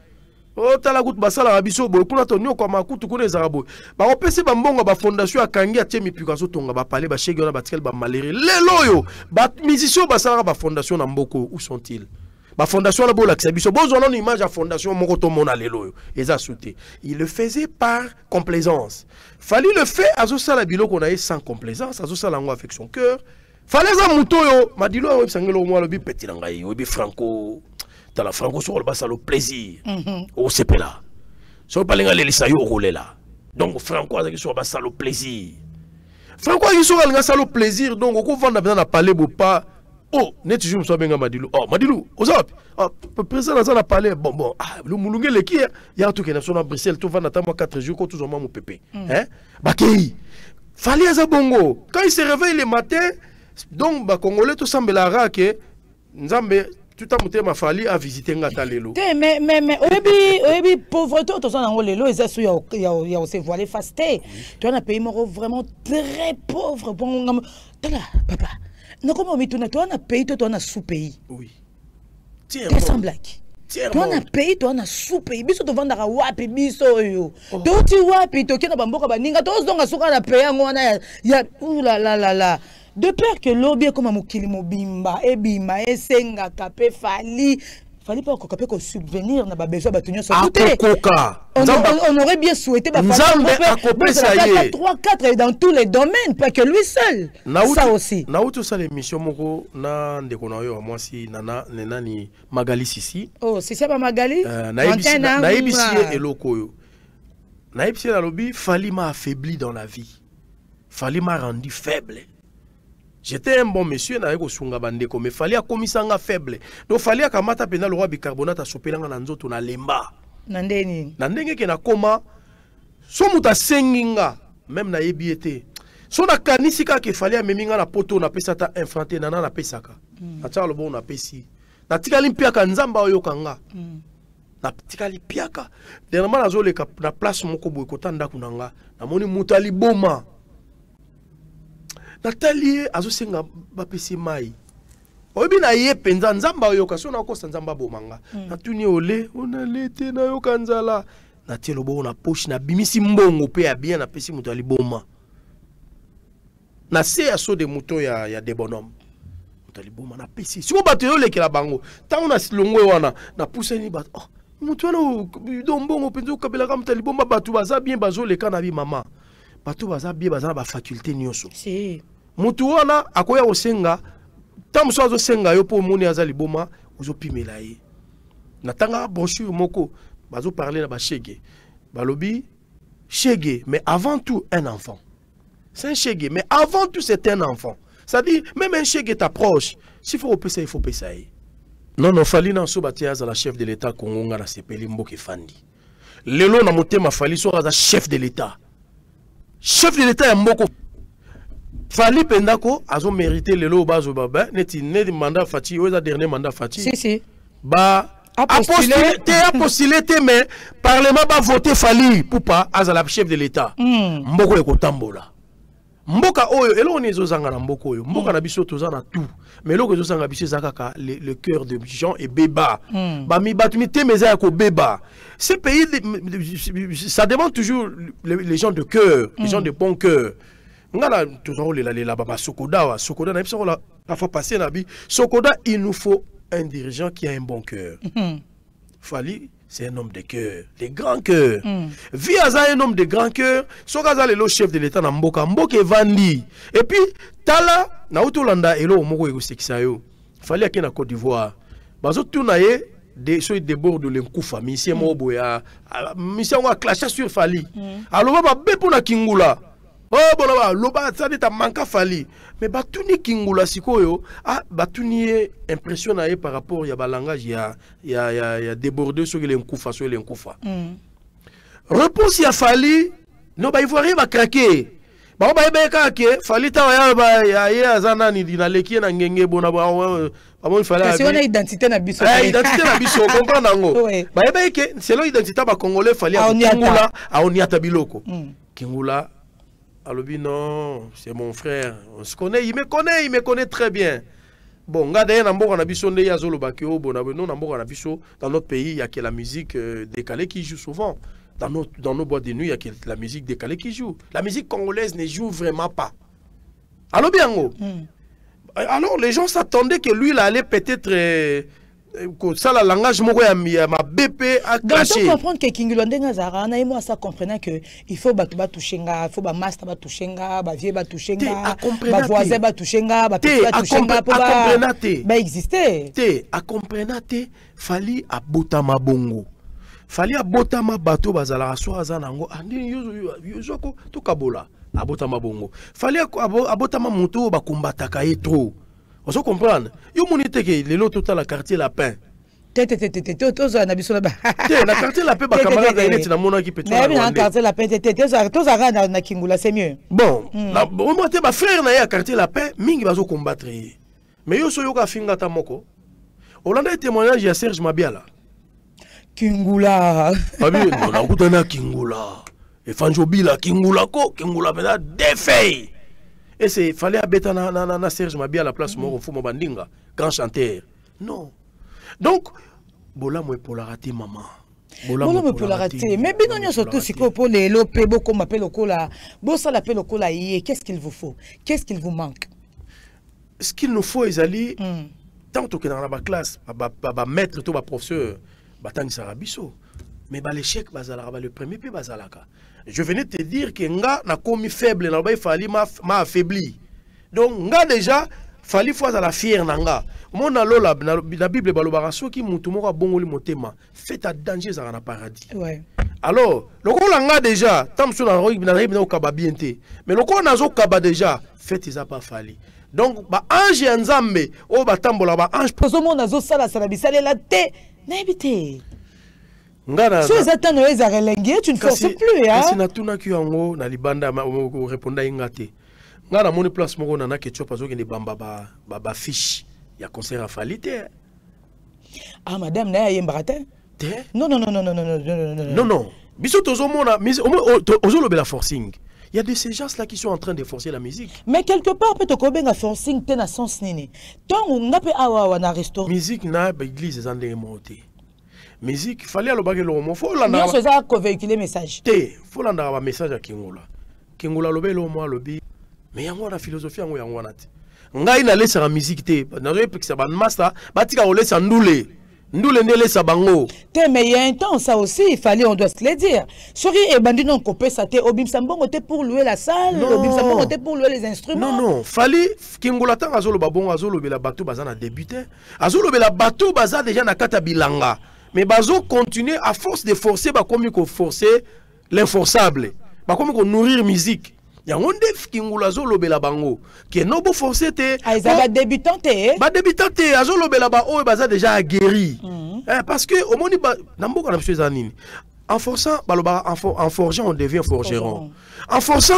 oh tala gut basala rabiso boy kuna to nyoko makutu kuna ezarabo ba opesi ba mbongo ba fondation akangi atie mipika so tonga ba pale ba shege na batikel ba malere lelo yo ba musicien basala ba fondation na mboko où sont-ils ba fondation la bola kisabiso bozo non image à fondation moko to mona lelo yo eza souté il le faisait par complaisance Fali le fait azo sala biloko na sans complaisance azo sala ngo avec son cœur fallait za muto yo madilo yo sangelo mo lobi petit ngai yo bi franco dans la franco sur le bas le plaisir au CP là sur pas les sayo rouler là donc franco avec sur bas le plaisir franco avec sur le plaisir donc on va na parler pas oh net je me sois bien madilou oh madilou ozap président na parler bon le mulunge le qui il y a tout qui est à Bruxelles tout va n'attendre 4 jours quand tout au mon pépé hein bakei fallait à bongo quand il se réveille le matin donc ba congolais tout semble la que nzambe tout à l'heure, ma Fali a visité Ngata Lelo. Mais, oyebi, pauvreté, tout ça, dans Lelo, il y a aussi voilé fasté. Tu as un pays vraiment très pauvre. Bon, papa, non, comment on dit, tu as un pays, tu as un sous-pays. Oui. Tiens, sans blague. Tu as un pays, tu as un sous-pays. Biso, tu vas dans wapi, biso, yo. Tu wapi, tu as un bamboka, baninga, tu as un souka, na pays, il y a, oulala. De peur que l'objet comme Mokili Mobimba, Ebima, Esenga, Kapé, Fali pas encore capé qu'on subvenir, n'a pas besoin de tenir son côté. On aurait bien souhaité faire 3-4 dans tous les domaines, pas que lui seul. Ça aussi. Naoutou ça l'émission moko na ndekonayo moi si nana nenani Magali Sisi. Oh, si c'est pas Magali. Naibisi elokoyo. Naibisi la lobby, Fali m'a affaibli dans la vie. Fali m'a rendu faible. J'étais un bon monsieur, mais fallait commis sanga faible. Donc fallait kamata pena le roi bicarbonate à sopelanga na nzoto na lemba. Nandeni. Nandenge ke na koma so muta senginga même na yebiete. So na kanisika ke fallait meminga na poto na pesa ta infranté nana na pesaka. Na tsa lo bon na pesi. Na tikali mpiaka nzamba oyo kanga. Na tikali piaka. Dernièrement na zo le na place moko boy kotanda kunanga. Na moni mutali boma. Nathalie azosenga bapesi mai. Oyebi na ye penza nzamba oyoka so na kosa nzamba bomanga. Natuni ole ona lete na yoka nzala. Na tielo bo na poche na bimisi mbongo pe ya bien na pesi muto ali boma. Na se aso de muto ya de bonhomme. moto liboma na pesi siko bato yo lekela bango tango na silongo wana na pusani bato oh moto wana dombongo penzo kabela ka moto liboma bato baza bien bazo leka na bi mama bato baza bien baza na ba faculté nyonso si moto wana akoya osenga tango so azo senga yo po moni aza liboma ozo pimela ye na tanga brochure moko bazo parler na ba shege balobi shege mais avant tout un enfant c'est un shege mais avant tout c'est un enfant. C'est-à-dire, même un chèque t'approche. S'il faut payer ça, il faut payer ça. Non, non, fali na so batiaz à la chef de l'État Congo na sepeli mboke fandi. Lelo na motema fali so za chef de l'État. Chef de l'État ya mboko. Fali pendako azo mérité lelo bazo baba neti ne mandat fati o za dernier mandat fati. Si si. Ba a postulé mais parlement ba voter fali pour pas à la chef de l'État. Mboko ekotambola. Mboka oyo elo nezo zanga na mboko oyo mboka na biso toza na tout mais loko ezo zanga biso zakaka le cœur de Jean et Beba ba mi batumi temeza ya ko Beba ce pays ça demande toujours les gens de cœur les gens de bon cœur ngala toujours la baba Sokoda na biso la fois passer na bi Sokoda il nous faut un dirigeant qui a un bon cœur. Fali c'est un homme de cœur, de grand cœur. Viaza un homme de grand cœur, Sokaza le chef de l'État na mboka, mboka vandi. Et puis tala na utolanda elo moko ego sekisayo. Fali akena Côte d'Ivoire. Bazo tunaye de so débord de l'enkufa, mission mobo ya mission wa clasher sur Fali. Alors ba bepo na Kingula. Oh bon loba ça dit ta manka Fali. Mais batuni Kingula sikoyo ah batuni impression na par rapport ya ba langage ya débordé sur l'enkufa sur l'enkufa. Réponse ya Fali no ba ivoirien ba craquer. Ba ba craquer Fali ta ya azana ni dinaleki na ngenge bona ba il fallait c'est une identité na biso. Identité na biso comprendre ngo. Ba ke c'est l'identité ba congolais Fali a Kingula a oniata biloko. Kingula Alobi non, c'est mon frère. On se connaît, il me connaît très bien. Bon, regardez, dans notre pays, il y a que la musique décalée qui joue souvent. Dans nos boîtes de nuit, il y a que la musique décalée qui joue. La musique congolaise ne joue vraiment pas. Alors bien, alors les gens s'attendaient que lui, il allait peut-être ça la langage moko ya ma BP a clashé. Donc comprendre que Kingula ndenga zara na imo ça comprenant que il faut ba touchenga, il faut ba master ba touchenga, ba vieux ba touchenga, ba voisin ba touchenga, ba petit ba touchenga pour ba exister. Te a comprenate fali a botama bongo. Fali a botama bato bazala so azanango andi yozoko to kabola a botama bongo. Fali a botama moto ba kombataka ye trop. On se comprend. Yo monite que les lots total la quartier Lapin. La quartier Lapin ba camarade net na mona ki peut être. Na quartier Lapin na Kingula c'est mieux. Bon, na bon monte ba frère na ya quartier Lapin mingi bazo combattre. Mais yo so yo ka finga ta moko. Olanda témoignage ya Serge Mabiala. Kingula. Abi no na kutana Kingula. E Fanjobila Kingula ko Kingula bena défait. Et c'est fallait abeta na Serge Mabia à la place moko fou bandinga grand chanteur. Non. Donc bola mo polarité maman. Bola mo polarité. Mais binonyo surtout siko pour les lopé boko m'appelle okola. Bo ça l'appelle okola yé. Qu'est-ce qu'il vous faut? Qu'est-ce qu'il vous manque? Ce qu'il nous faut Ezali tant que dans la classe ba maître to ba professeur ba tang sarabiso. Mais ba l'échec bazala ba le premier puis bazalaka. Je venais te dire que nga na komi faible na ba fali ma affaibli. Donc nga déjà fali fois à la fière nanga. Mon lola la Bible balobara soki mutu moko bongoli motema fait à danger za na paradis. Ouais. Alors lokola nga déjà tant so na na okaba bienté. Mais lokola nazo kaba déjà fait isa pas fali. Donc ba ange nzambe o batambola ba ange poso mo nazo sala sala bisale la te na ebité. Ngana so ezatano ezarelengi tu ne forces plus hein. Si na tuna ki yango na libanda répondre ingate. Ngana moni place moko na ketchup azo ke ne bamba ba fiche ya concert à Falite. Ah madame na yembara te? Non. Non. Biso tozo mona ozo lobela forcing. Il y a de ces gens-là qui sont en train de forcer la musique. Mais quelque part, peut-être qu'on a forcing, t'es na sens nini. Tant on a pas à na restaurant. Musique na église est en démonté. Musique, fallait aller au baguette l'homme. Faut l'en avoir. Bien ça qu'on véhiculer message. Faut l'en avoir message à Kingola. Kingola lobe l'homme lobi. Mais yango la philosophie yango yango nati. ngai na lesa la musique te nazo pekisa ban master batika olesa ndule ndule ndele sa bango te mais il y a un temps ça aussi il fallait on doit se le dire sori et bandi non copé ça te obim sambongo te pour louer la salle obim sambongo te pour louer les instruments non fali kingula tanga azolo babongo azolo bela bateau bazana débuter azolo bela bateau baza déjà na kata bilanga mais bazo continuer à force de forcer ba komi ko forcer l'inforçable ba komi ko nourrir musique yango nde kingula azolo bela bango que no bo forcer te ba débutant te azolo bela ba o baza déjà aguerri parce que au moni ba namboka na biso nini en forçant baloba en forgeant on devient forgeron en forçant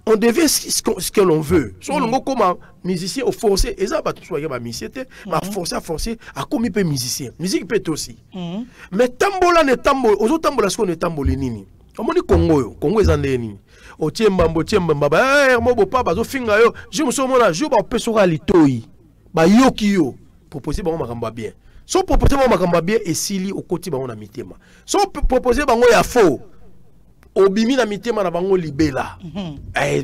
on devient ce que l'on veut so longo comme musicien au forcer eza ba tout ba musicien te ba forcer a comme peu musicien musique peut aussi mais tambola ne tambola ozo tambola ce qu'on est tambolé nini au moni Congo eza nini o tiembamba mo pa bazo finga yo je me suis mona je ba pesoka litoi ba yoki yo proposer bango makamba bien so proposer bango makamba bien esili okoti bango na mitema so proposer bango ya faux obimi na mitema na bango libela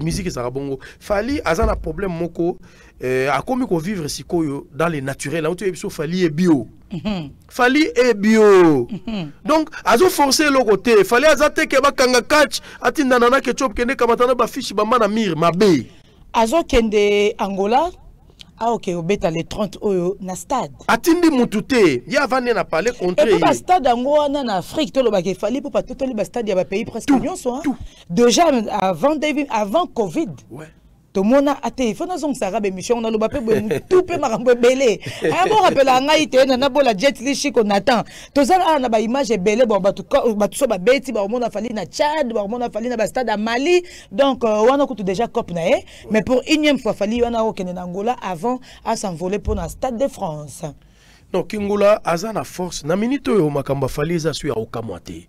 musique ça bongo fali azana problème moko a komi ko vivre sikoyo dans le naturel on tu so fali e bio fali e bio donc azo forcer le côté fali azate ke bakanga catch atinda na ketchup kende kamatana ba fiche ba mana mir mabe azo kende Angola ok obeta les 30 oyo na stade atindi mutute ya vane na parler contre et pour stade Angola na Afrique to lo ba ke fali pour pas tout le stade ya ba pays presque nyonso déjà avant Covid tout le monde a été il faut nous on s'arrabe émission on a le bapé tout peut marambo belé ah bon rappelle nga ité na bola jet li chiko nathan to ça na ba image belé bon ba tout so ba beti ba on a fallu na Tchad ba on a fallu na stade à Mali donc on a coûté déjà cop na mais pour énième fois fallu on a au Kenya Angola avant à s'envoler pour le stade de France non Kingula azana force na minute yo makamba fallu za su ya okamwate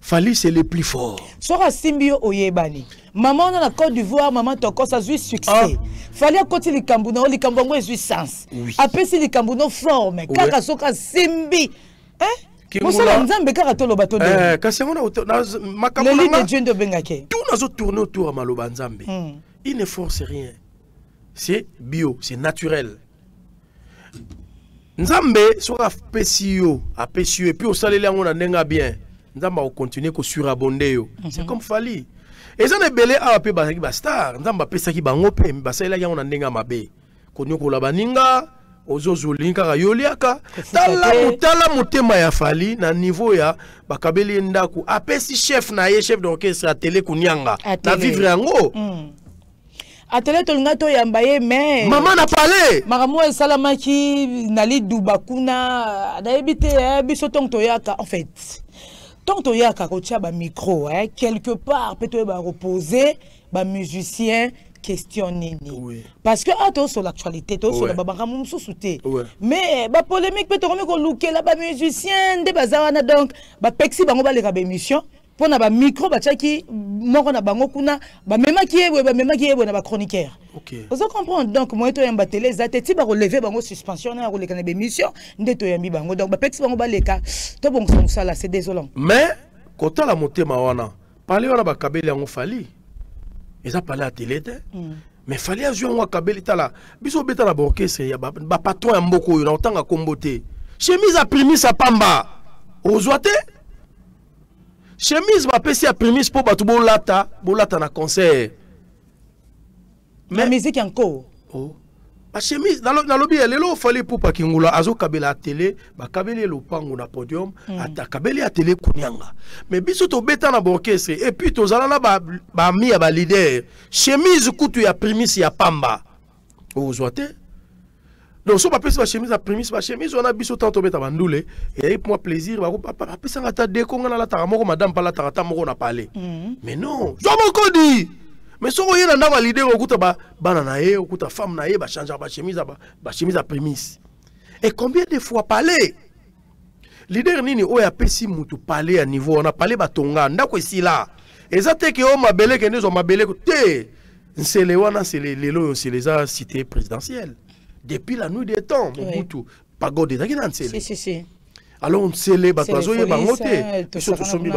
Fali c'est le plus fort. Sora Simbio Oyebani. Maman na Côte d'Ivoire, maman toko ça joue succès. Fali a côté les Cambouno, les Cambouno joue sens. Après si les Cambouno forme, kaka soka Simbi. Hein? Moi ça nzambe kaka to lo bato de. Kasi on a makambo na le Dieu de Bengake. Tout nazo tourner autour à maloba nzambe. Il ne force rien. C'est bio, c'est naturel. Nzambe soka pesio, a pesio et puis au salé là on a nenga bien. Nzamba continuer ko surabonder yo c'est comme Fali et ça ne belé a pe ba star nzamba pesa ki bango pe ba sala ya on ndenga mabe konyo ko la baninga ozozulinga ka yoliaka tala mutema ya Fali na niveau ya bakabeli ndaku apesi chef na ye chef d'orchestre à télé kunyanga na vivre yango atele to ngato yambaye mais maman n'a parlé maramu salamaki nali dubakuna daibite biso tongto yaka en fait tant qu'il y a un micro, quelque part, peut-être reposer, les musiciens questionnent. Parce que sur l'actualité, sur la babaramum sous-souté. Mais la polémique peut être looké là, les musiciens, des bazarana donc, les pexi bango les émission pour na micro, qui mort na bango kuna, même qui est na chroniqueur. Vous comprenez donc moi to yamba télé za teti ba relever bango suspension na releka na émission ndeto yambi bango donc ba pexi bango ba leka to bon ça là c'est désolant mais quand la motema wana parler wana ba kabeli yango Fali eza parler à télé mais Fali a joué en kabeli tala biso beta na orchestre ya ba patron ya mboko yo na otanga kombote chemise a primis à pamba ozoate chemise ba pesi a primis pour batu bolata na concert. Mais la musique encore. La chemise, dans le lobby, elle est fallait pour pas Kingula, azo kabela à télé, ba kabeli le pango na podium, ata kabeli à télé kunyanga. Mais biso to beta na orchestre et puis to zalana ba mi ya ba leader. Chemise kutu ya primis ya pamba. Ozoate. Donc so ba pesi ba chemise a primis ba chemise on a biso tant to beta bandule et pour moi plaisir ba papa pesa ngata deko ngana la ta moko madame pala ta moko na parler. Mais non, zo moko di. Mais si on a un leader, on a banana, on a femme, on a changer ba chemise à prémisse. Et combien de fois parler? Leader nini o ya pesi mutu parler à niveau, on a parlé batonga, ndako ici là. Et ça te que on m'a belé que nous on m'a belé que c'est les wana c'est les cités présidentielles. Depuis la nuit des temps, Mobutu, pagode ça qui dans si. alors on scellé bazo ye bangote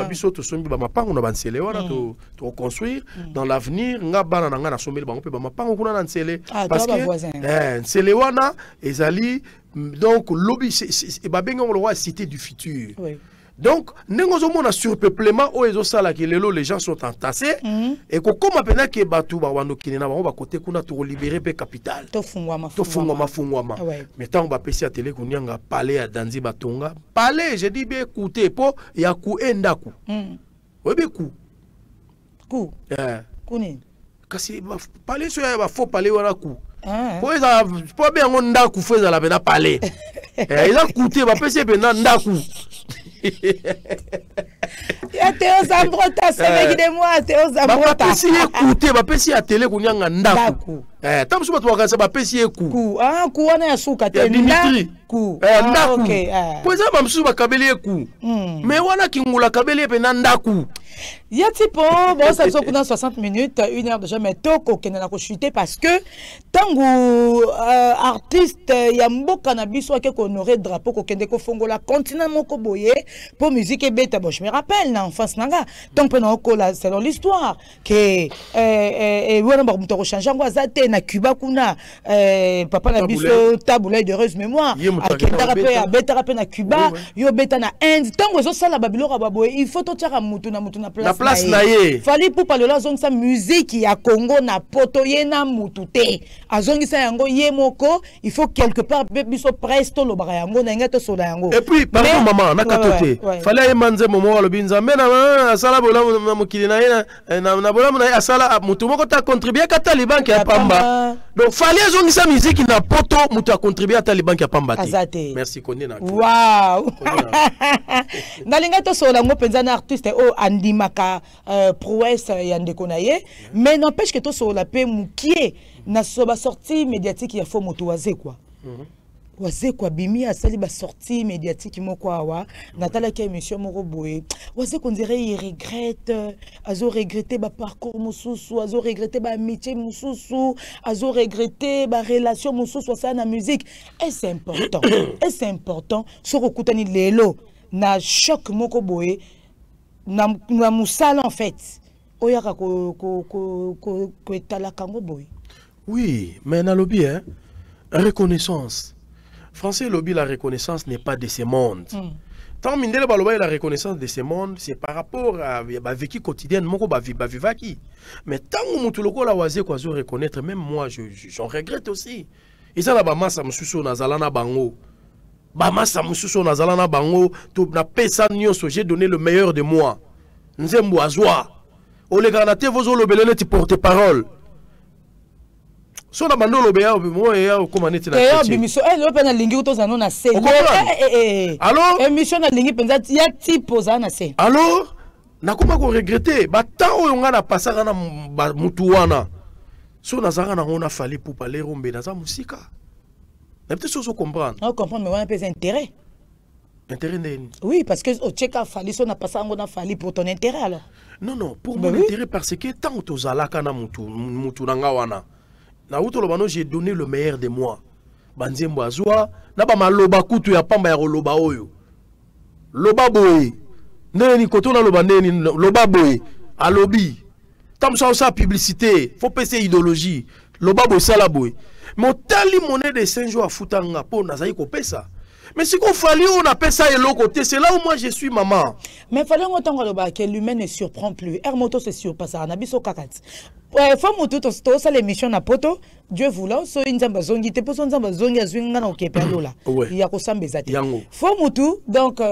biso to sombi ba mapango na bansele wana to reconstruire dans l'avenir nga bana na nga na sombi bango pe ba mapango kuna na nsele parce que nsele wana ezali donc lobby c'est ba benga le roi cité du futur. Donc, nous avons un surpeuplement où les gens sont entassés et que comme appena que batu ba wano kinena ba côté kuna to libérer pe capital. To fungwama. Mais tant ba pesi à télé kunyanga palais à Danzi Batonga. Palais, je dis bien écoutez po ya ku endaku. Oui be ku. Ku. Kuni. Kasi palais so ya ba faux palais wana ku. Po bien on ndaku feza la pena palais. Ils ont coûté ba pesi pe ndaku. Théo Zambrota, c'est mec de moi, Théo Zambrota. Si écoutez, va passer à télé qu'on y a un ndaku. Tant que tu vas va passer coup. Ah, coup on est à souka. Dimitri. Coup. Ndaku. Pour ça, va me souba kabeli coup. Mais wana kingula kabeli pe ndaku. Ya tipo, bon ça se dans 60 minutes, 1 heure déjà mais toko kenana ko chuter parce que tango artiste ya mboka na biso ke ko honorer drapeau ko kende ko fongola continent moko boye pour musique et bêta. Bon je me rappelle na enfance nanga donc pendant ko la selon l'histoire que wana ba mutoko changer ngo azate na Cuba kuna papa na biso taboulay de heureuse mémoire akenda rappé à bêta rappé na Cuba yo bêta na Inde tango zo sala babilo ba boye il faut to tiara mutu na place na ye fali pour parler la zone sa musique ya Congo na poto ye na mutute azongi sa yango ye moko il faut quelque part biso presto lo bara yango na ngato soda yango et puis pardon maman na katote fallait manze momo lo binza mena sala bola na mukili na ye na bola na asala mutu moko ta contribuer ka Taliban ki pamba donc fallait azongi sa musique na poto mutu a contribuer à Taliban ki pamba merci connait na wow na lingato soda ngo penza na artiste o andimaka prouesse ya ndeko na ye mais n'empêche que to so la pe mukie na so ba sortie médiatique ya fo moto waze quoi waze quoi bimi asali ba sortie médiatique moko awa natala ki émission moko boye waze qu'on dirait il regrette azo regretter ba parcours mususu azo regretter ba amitié mususu azo regretter ba relation mususu ça na musique et c'est important so kokutani lelo na choc moko boye na musala en fait oyaka ko etala kango boy. Oui mais na lobby hein reconnaissance français lobby la reconnaissance n'est pas de ce monde tant mindele baloba la reconnaissance de ce monde c'est par rapport à ba vécu quotidien moko ba vivaki mais tant mutu lokola waze kwa zo reconnaître même moi j'en regrette aussi ils ala ba massa mususu na zalana bango Bamasa mususu na zalana bango to na pesa nyonso j'ai donné le meilleur de moi nzembo azwa oleganate vozo lobelele ti porte-parole so na bando lobeya mo ya komanete na tete bimiso lo pena lingi utozana na se alors émission na lingi penza ya tipo za na se alors nakoma ko regretter ba temps oyo nga na pasaka na mutu wana so na zanga na ngona fali pour parler rombe na za musika. Peut-être chose comprendre. On comprend mais on a pas intérêt. Intérêt n'est. Oui parce que au Tchèque fali so na pas on a fali pour ton intérêt alors. Non pour mon intérêt parce que tant to zalaka na mutu nanga wana. Na uto lobano j'ai donné le meilleur de moi. Banzembo azwa na ba maloba kutu ya pamba ya loba oyo. Loba boy. Neni kotona loba neni loba boy alobi. Tam ça publicité, faut passer idéologie. Loba boy sala boy. Mais tali monnaie de 5 jours à Futanga pour Nazaï Kopesa. Mais si qu'on fallait on appelle ça et l'autre côté, c'est là où moi je suis maman. Mais il fallait que l'humain ne surprend plus. Hermoto se surpasse à Nabiso Kakat. Faut moto to ça l'émission na poto Dieu voulant so inzamba zongi te poso nzamba zongi azwinga na okepelo là. Il y a ko sambeza te. Faut moto donc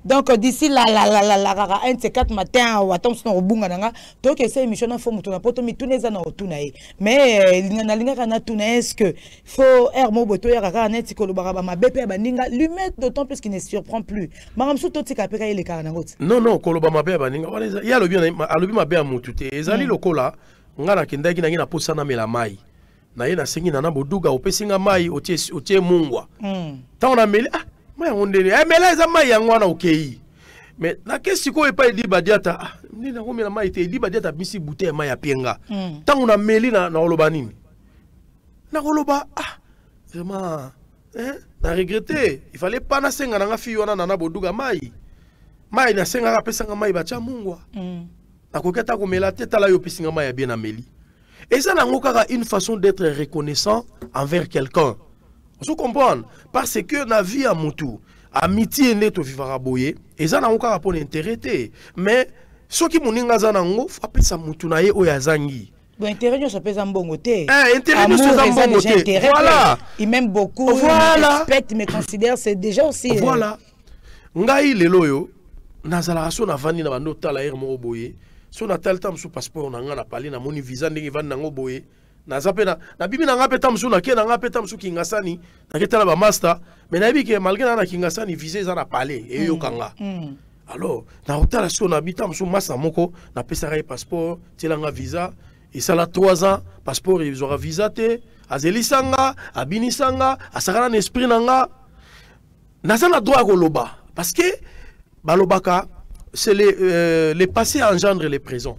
donc d'ici la 1 matin ou attends son obunga nanga to que cette émission na faut moto na poto mituneza na otuna e. Mais na linga na tuna est-ce que faut hermo boto ya kaka net ko lobara ba mabepe ba ninga l'humain d'autant plus qu'il ne surprend plus. Maramsu to tika peka ile kana ngoti. Non ko lobama mabepe ba ninga il y a le bien alobi mabepe mutu te. Ezali lokola ngana kendaki na ngina posa na mela mai na ye na sengi na boduga opesinga mai otie mungwa ta on a meli mai ondele mela eza mai yango na okei mais na kesi ko epa edi badiata ni na ngomela mai te edi badiata bisi bouteille mai ya penga ta on a meli na oloba nini na oloba vraiment na regretté. Il fallait pas na senga na fi wana na boduga mai. Mai na senga ka pesanga mai ba cha mungwa. Na koketa ko mela teta la yo pesinga mai ya bien ameli. Et ça n'a une façon d'être reconnaissant envers quelqu'un. Vous comprenez? Parce que la vie à Moutou, amitié n'est au vivara boye, et ça n'a pas intérêt. Mais ce qui m'a dit, faut appeler ça Moutou nae o yazangi. Bon, intérêt, ça peut être un bon côté. Intérêt, c'est un bon côté. Voilà. Il m'aime beaucoup, voilà. Il me respecte, il me considère, c'est déjà aussi. Voilà. Ngai leloyo, nazala so na vani na bando tala er mo boye. Si on a tel temps sous passeport, on a parlé, on a mon visa, on a un boye. Na zapena, na bibi na ngape tam sous na ke na ngape tam sous kingasani, na ketala ba master, mais na bibi ke malgré na kingasani visa za na parler et yo kanga. Alors, na hôtel so na bitam sous massa moko, na pesa ray passeport, tilanga visa, et ça la 3 ans, passeport ils aura visa te, azelisanga, abinisanga, asakana esprit nanga. Na za na droit ko loba parce que balobaka c'est les passés engendrent les présents.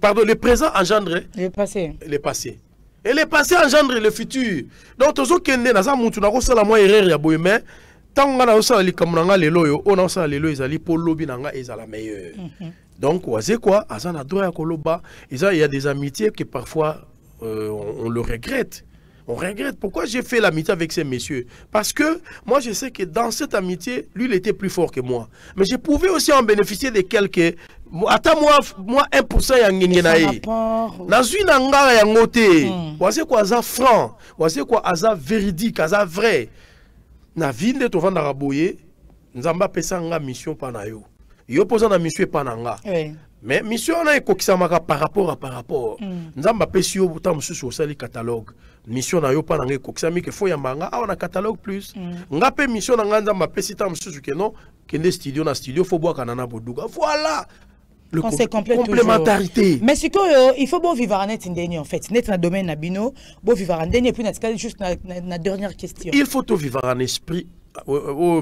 Pardon, les présents engendrent les passés. Les passés. Et les passés engendrent le futur. Donc, tous ceux qui sont nés dans un monde, on a la moindre erreur, mais tant qu'on a ça, les loyaux, on a ça, les loyaux, ils pour lobby, ils sont la meilleure. Donc, c'est quoi? Il y a des amitiés que parfois on le regrette. On regrette. Pourquoi j'ai fait l'amitié avec ces messieurs? Parce que moi, je sais que dans cette amitié, lui, il était plus fort que moi. Mais je pouvais aussi en bénéficier de quelques... Attends, moi 1% ya ngengena. Nazui na ngara ya ngote. Voici quoi, ça franc. Voici quoi, ça véridique, ça vrai. Na vinde to vanda raboye. Nzamba pesa nga mission panayo. Yo posa na mission pananga. Mais mission na ekokisamaka par rapport. Nzamba pesi yo buta mususu osali catalogue. Mission na yo pananga ekokisami ke fo ya manga a na catalogue plus. Nga pe mission na nga nzamba pesi ta mususu ke non kende studio na studio fo boa kanana boduga. Voilà. Le complémentarité. Mais c'est que il faut bon vivre en net en fait. Net dans le domaine nabino, bon vivre en dernier puis juste la dernière question. Il faut tout vivre en esprit. Nous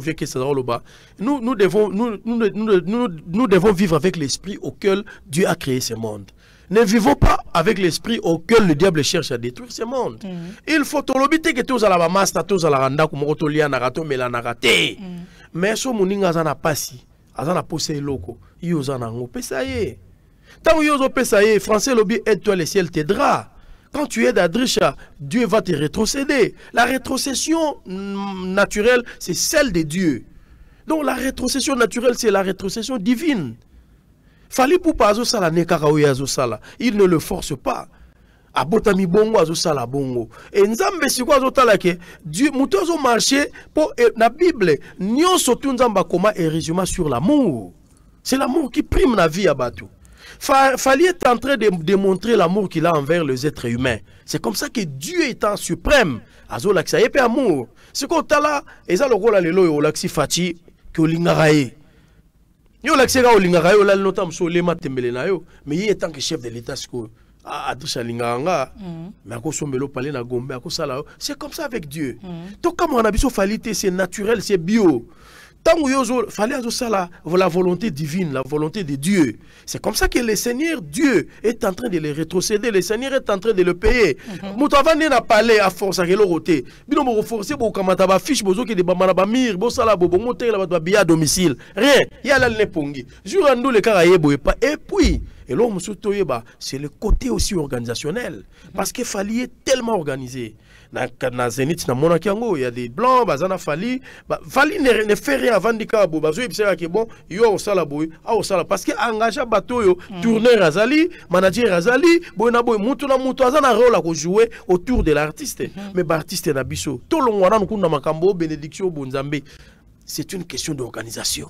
devons vivre avec l'esprit auquel Dieu a créé ce monde. Ne vivons pas avec l'esprit auquel le diable cherche à détruire ce monde. Il faut tout l'obiter que tous à la master, tous à la randa, comme on lia narato, mais la narate. Mais ce moninga zana passi, azana posé loco, yozana ngo pesaye. Tant que yozo pesaye, français lobby aide-toi, le ciel t'aidera. Quand tu aides Adrisha, Dieu va te rétrocéder. La rétrocession naturelle, c'est celle de Dieu. Donc la rétrocession naturelle, c'est la rétrocession divine. Fali pour pas sala nekaraoui azosala. Il ne le force pas. Abotami bongo azosala bongo. Et nzambe siko azotala ke Dieu mutozo marché pour la Bible. Nyon sotu nzamba koma et résumé sur l'amour. C'est l'amour qui prime la vie à Batou. Fali est en train de démontrer l'amour qu'il a envers les êtres humains. C'est comme ça que Dieu étant suprême, azo laksa yepe amour. C'est comme tala eza lokola lelo yo laksi fati ke olingarae. Yo laksi ga olingarae olal notam so lema tembele na yo, mais il est tant que chef de l'état siko Adrisha linganga, mais ako sombelo palé na gombe ako sala. C'est comme ça avec Dieu. Donc comme on a biso falité, c'est naturel, c'est bio. Tant que fallait la volonté divine, la volonté de Dieu. C'est comme ça que le Seigneur Dieu est en train de les rétrocéder. Le Seigneur est en train de le payer. Moutavane n'a pas l'air à force à l'oroté. Bino mo forcer pour kamata ba fiche bozo ke de bamana ba mir bo sala bo monter la ba bia à domicile. Rien. Il y a la nepongi. Jour ando le karaye bo pas et puis et l'homme c'est le côté aussi organisationnel parce que fallait tellement organisé. Na Zénith na mona kiango il y a des blancs bazana fali ne fait rien avant de kabo bazo ibisera ke bon yo osala boy a osala parce que engagé bato yo tourneur azali manager azali boy na boy mutu na mutu azana rôle à jouer autour de l'artiste mais artiste na biso to longwana nkunda makambo bénédiction bonzambe c'est une question d'organisation.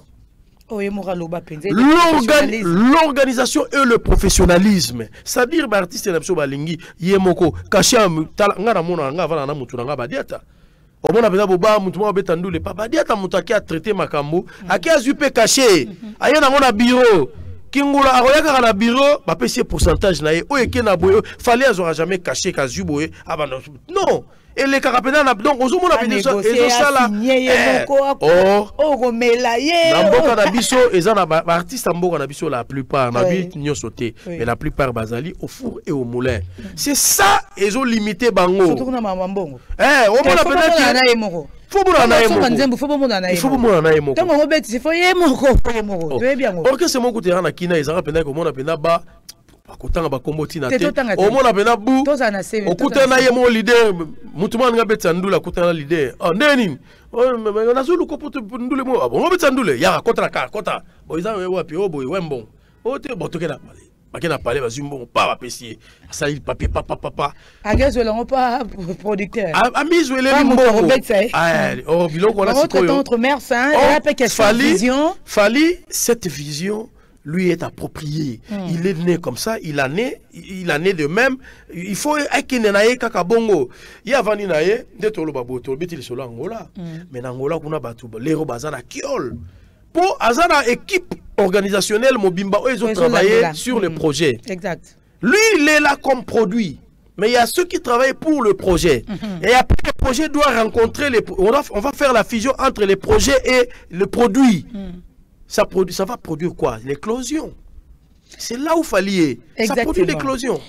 L'organisation et le professionnalisme. C'est-à-dire que l'artiste est balingi yemoko kasham ngana mona nga vala na mutu nga badiata. Omona beza boba mutu mo betandu le pa badiata mutu aki a traiter makambo, aki a zupe caché. Aya na mona bureau. Kingula akoyaka na bureau, ba pesi pourcentage na ye. O eke na boyo, fallait azora jamais caché ka zuboye. Ah bah non. et les carapena donc aux hommes on a bien ça et ça là Namboka na biso ezana ba artiste Namboka na biso la plupart na bi nyo sauté mais la plupart bazali au four et au moulin c'est ça ils ont limité bango surtout na mama mbongo au moins la peut-être faut bon na yemo tango obeti faut yemo ok c'est mon côté na kina ezana pena ko mona pena ba akotanga ba kombo tina te au moins la pena bu okutana yemo leader mutuma nga betsa ndula kutana leader ndeni na zulu ko putu ndule mo bon betsa ndule ya kota ka kota boiza wapi oboy wembon ote botokela pale bakena pale bazumbo pa ba pesier asali papier papa agezo la pas producteur amizo ele mbo oh biloko na sikoyo notre mère saint et après qu'elle vision fallait cette vision lui est approprié. Il est né comme ça, il a né de même. Il faut akenenaye kakabongo. Ya vani naye de tolo babo tolo biti le solo Angola. Mais Angola kuna batu lero bazana kiol. Pour azana équipe organisationnelle mobimba ils ont travaillé sur le projet. Exact. Lui il est là comme produit. Mais il y a ceux qui travaillent pour le projet. Et après le projet doit rencontrer on va faire la fusion entre les projets et le produit. Ça va produire quoi? L'éclosion. C'est là où il fallait. Ça produit l'éclosion.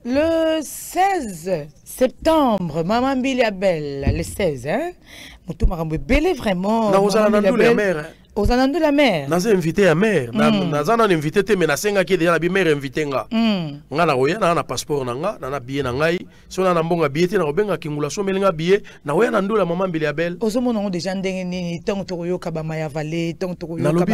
Le 16 septembre, Maman Billy Abel, le 16, hein? Moutou Belé vraiment. Non, la mer. Aux anandes de la mer. Naza invité à mer. Naza nan invité te mais na senga ki déjà na bi mer invité nga. Nga na oya na passeport na nga na billet na ngai. So na mbonga billet na obenga kingula so melinga billet na oya na ndula Maman Billy Abel. Ozomo na déjà ndenge ni tant toroyo ka ba maya valé, tant toroyo ka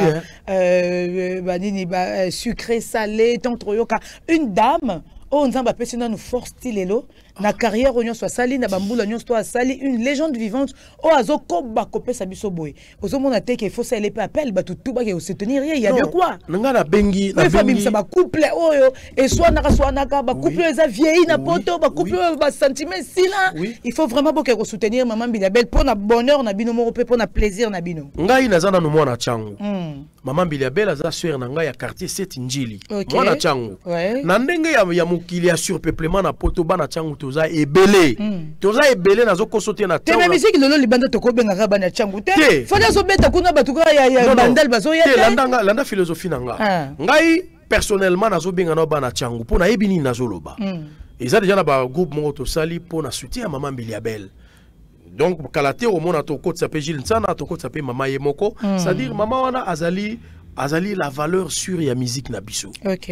ba nini ba sucré salé, tant toroyo ka une dame on nzamba pesi na nous force tilelo na carrière onyo soit sali na bambula onyo soit sali une légende vivante o azoko ba kopesa biso boy ozomona te que faut ça les appel ba tout ba ke soutenir il y a de quoi nga na bengi na famille ça ba couple oyo et soit naka ba couple eza vieilli na poto ba couple ba sentiment sila il faut vraiment que soutenir Maman Billy Abel pour na bonheur na bino mo pour na plaisir na bino ngai nazana no mwana changu Maman Billy Abel aza sœur na ngai ya quartier 7 Njili mwana changu na ndenge ya mukili ya surpeuplement na poto bana changu toza ebele toza ebele nazo kosote na changu te musique lolo libanda to ko benga ka bana changu te fona zo beta kuna batuka ya bandal bazo ya te landa philosophie nanga ngai personnellement nazo benga na bana changu pona ebini nazo loba eza déjà na ba groupe moko to sali pona soutien Maman Billy Abel. Donc kalate au monde to ko s'appelle Gilles Nsana to ko s'appelle Mama Yemoko c'est-à-dire maman wana azali la valeur sûre ya musique na biso. OK.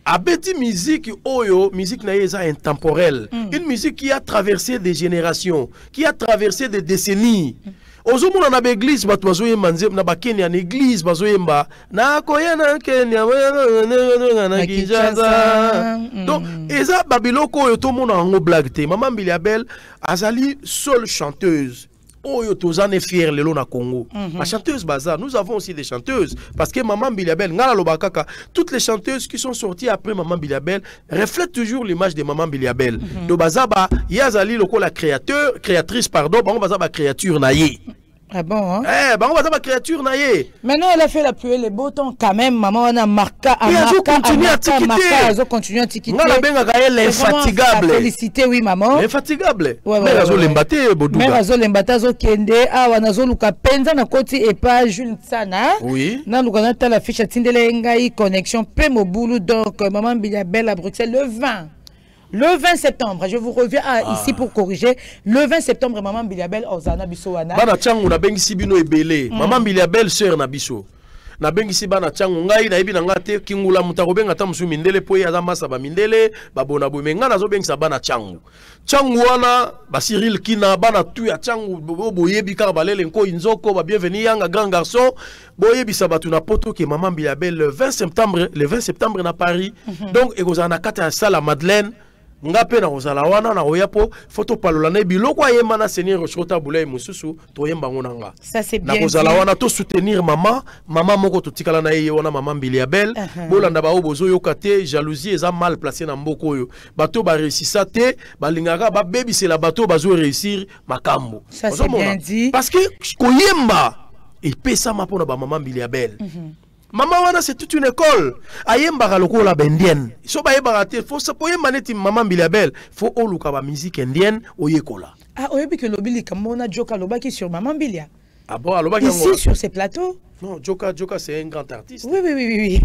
Abeti musique oyo, musique na eza intemporelle. Une musique qui a traversé des générations, qui a traversé des décennies. Ozomona na église bato bazoyemba nzembo na bakenya na église bazoyemba na koyena Kenya na Kinshasa. Donc eza babiloko oyo to mona ngo blague te. Maman Billy Abel azali seule chanteuse. Oyo tozane fier lelo na Congo. La chanteuse bazar, nous avons aussi des chanteuses parce que Maman Billy Abel ngala lobakaka, toutes les chanteuses qui sont sorties après Maman Billy Abel reflètent toujours l'image de Maman Billy Abel. Do bazaba yazali loko la créatrice pardon, ba bazaba créature na ye. Ah bon, hein? Bah on va dire ma créature naïe. Maintenant elle a fait la pluie les beaux temps quand même maman on a marqué continue à tiquiter. On a bien elle infatigable. Félicité oui maman. Infatigable. Mais azo lembate boduga. Mais azo lembata zo kende ah nazo luka penza na koti et pas Jules Sana. Oui. Na luka na ta la fiche tindele ngai connexion pe mobulu donc Maman Billy Abel à Bruxelles le 20 septembre, je vous reviens ici pour corriger. Le 20 septembre, Maman Billy Abel Ozana Bisoana. Bana changu na bengi sibino ebele. Maman Billy Abel sœur na biso. Na bengi sibana changu ngai na ebi na ngate kingula mutako benga ta musu mindele po ya masa ba mindele babona bo menga na zo bengi sabana changu. Changu wana ba Cyril Kina bana tu ya changu boyebi ka balele nko inzoko ba bienvenue yanga grand garçon boyebi sabatu na poto ke Maman Billy Abel le 20 septembre na Paris. Donc ekozana kata sala Madeleine. Ngape na ozala wana na oyapo photo palola na biloko ayemba na Seigneur Rochota Boulay mususu to yemba ngonanga. Ça c'est bien. Na ozala wana to soutenir maman moko to tikala na ye wana Maman Billy Abel. Bolanda ba obozo yokate jalousie eza mal placé na mboko yo. Bato ba réussissa te balingaka ba baby c'est la bato bazo réussir makambo. Ça c'est bien dit. Parce que koyemba et pesa ma pona ba Maman Billy Abel. Maman wana c'est toute une école. Ayembara lokola bendienne. So ba yebara te faut ça poye maneti maman Biliabel. Faut oluka ba musique indienne oyekola. Ah oyebi que lobili kamona Joka lobaki sur Maman Bilia. Ah bon, alors ici sur ces plateaux. Non, Joka c'est un grand artiste. Oui.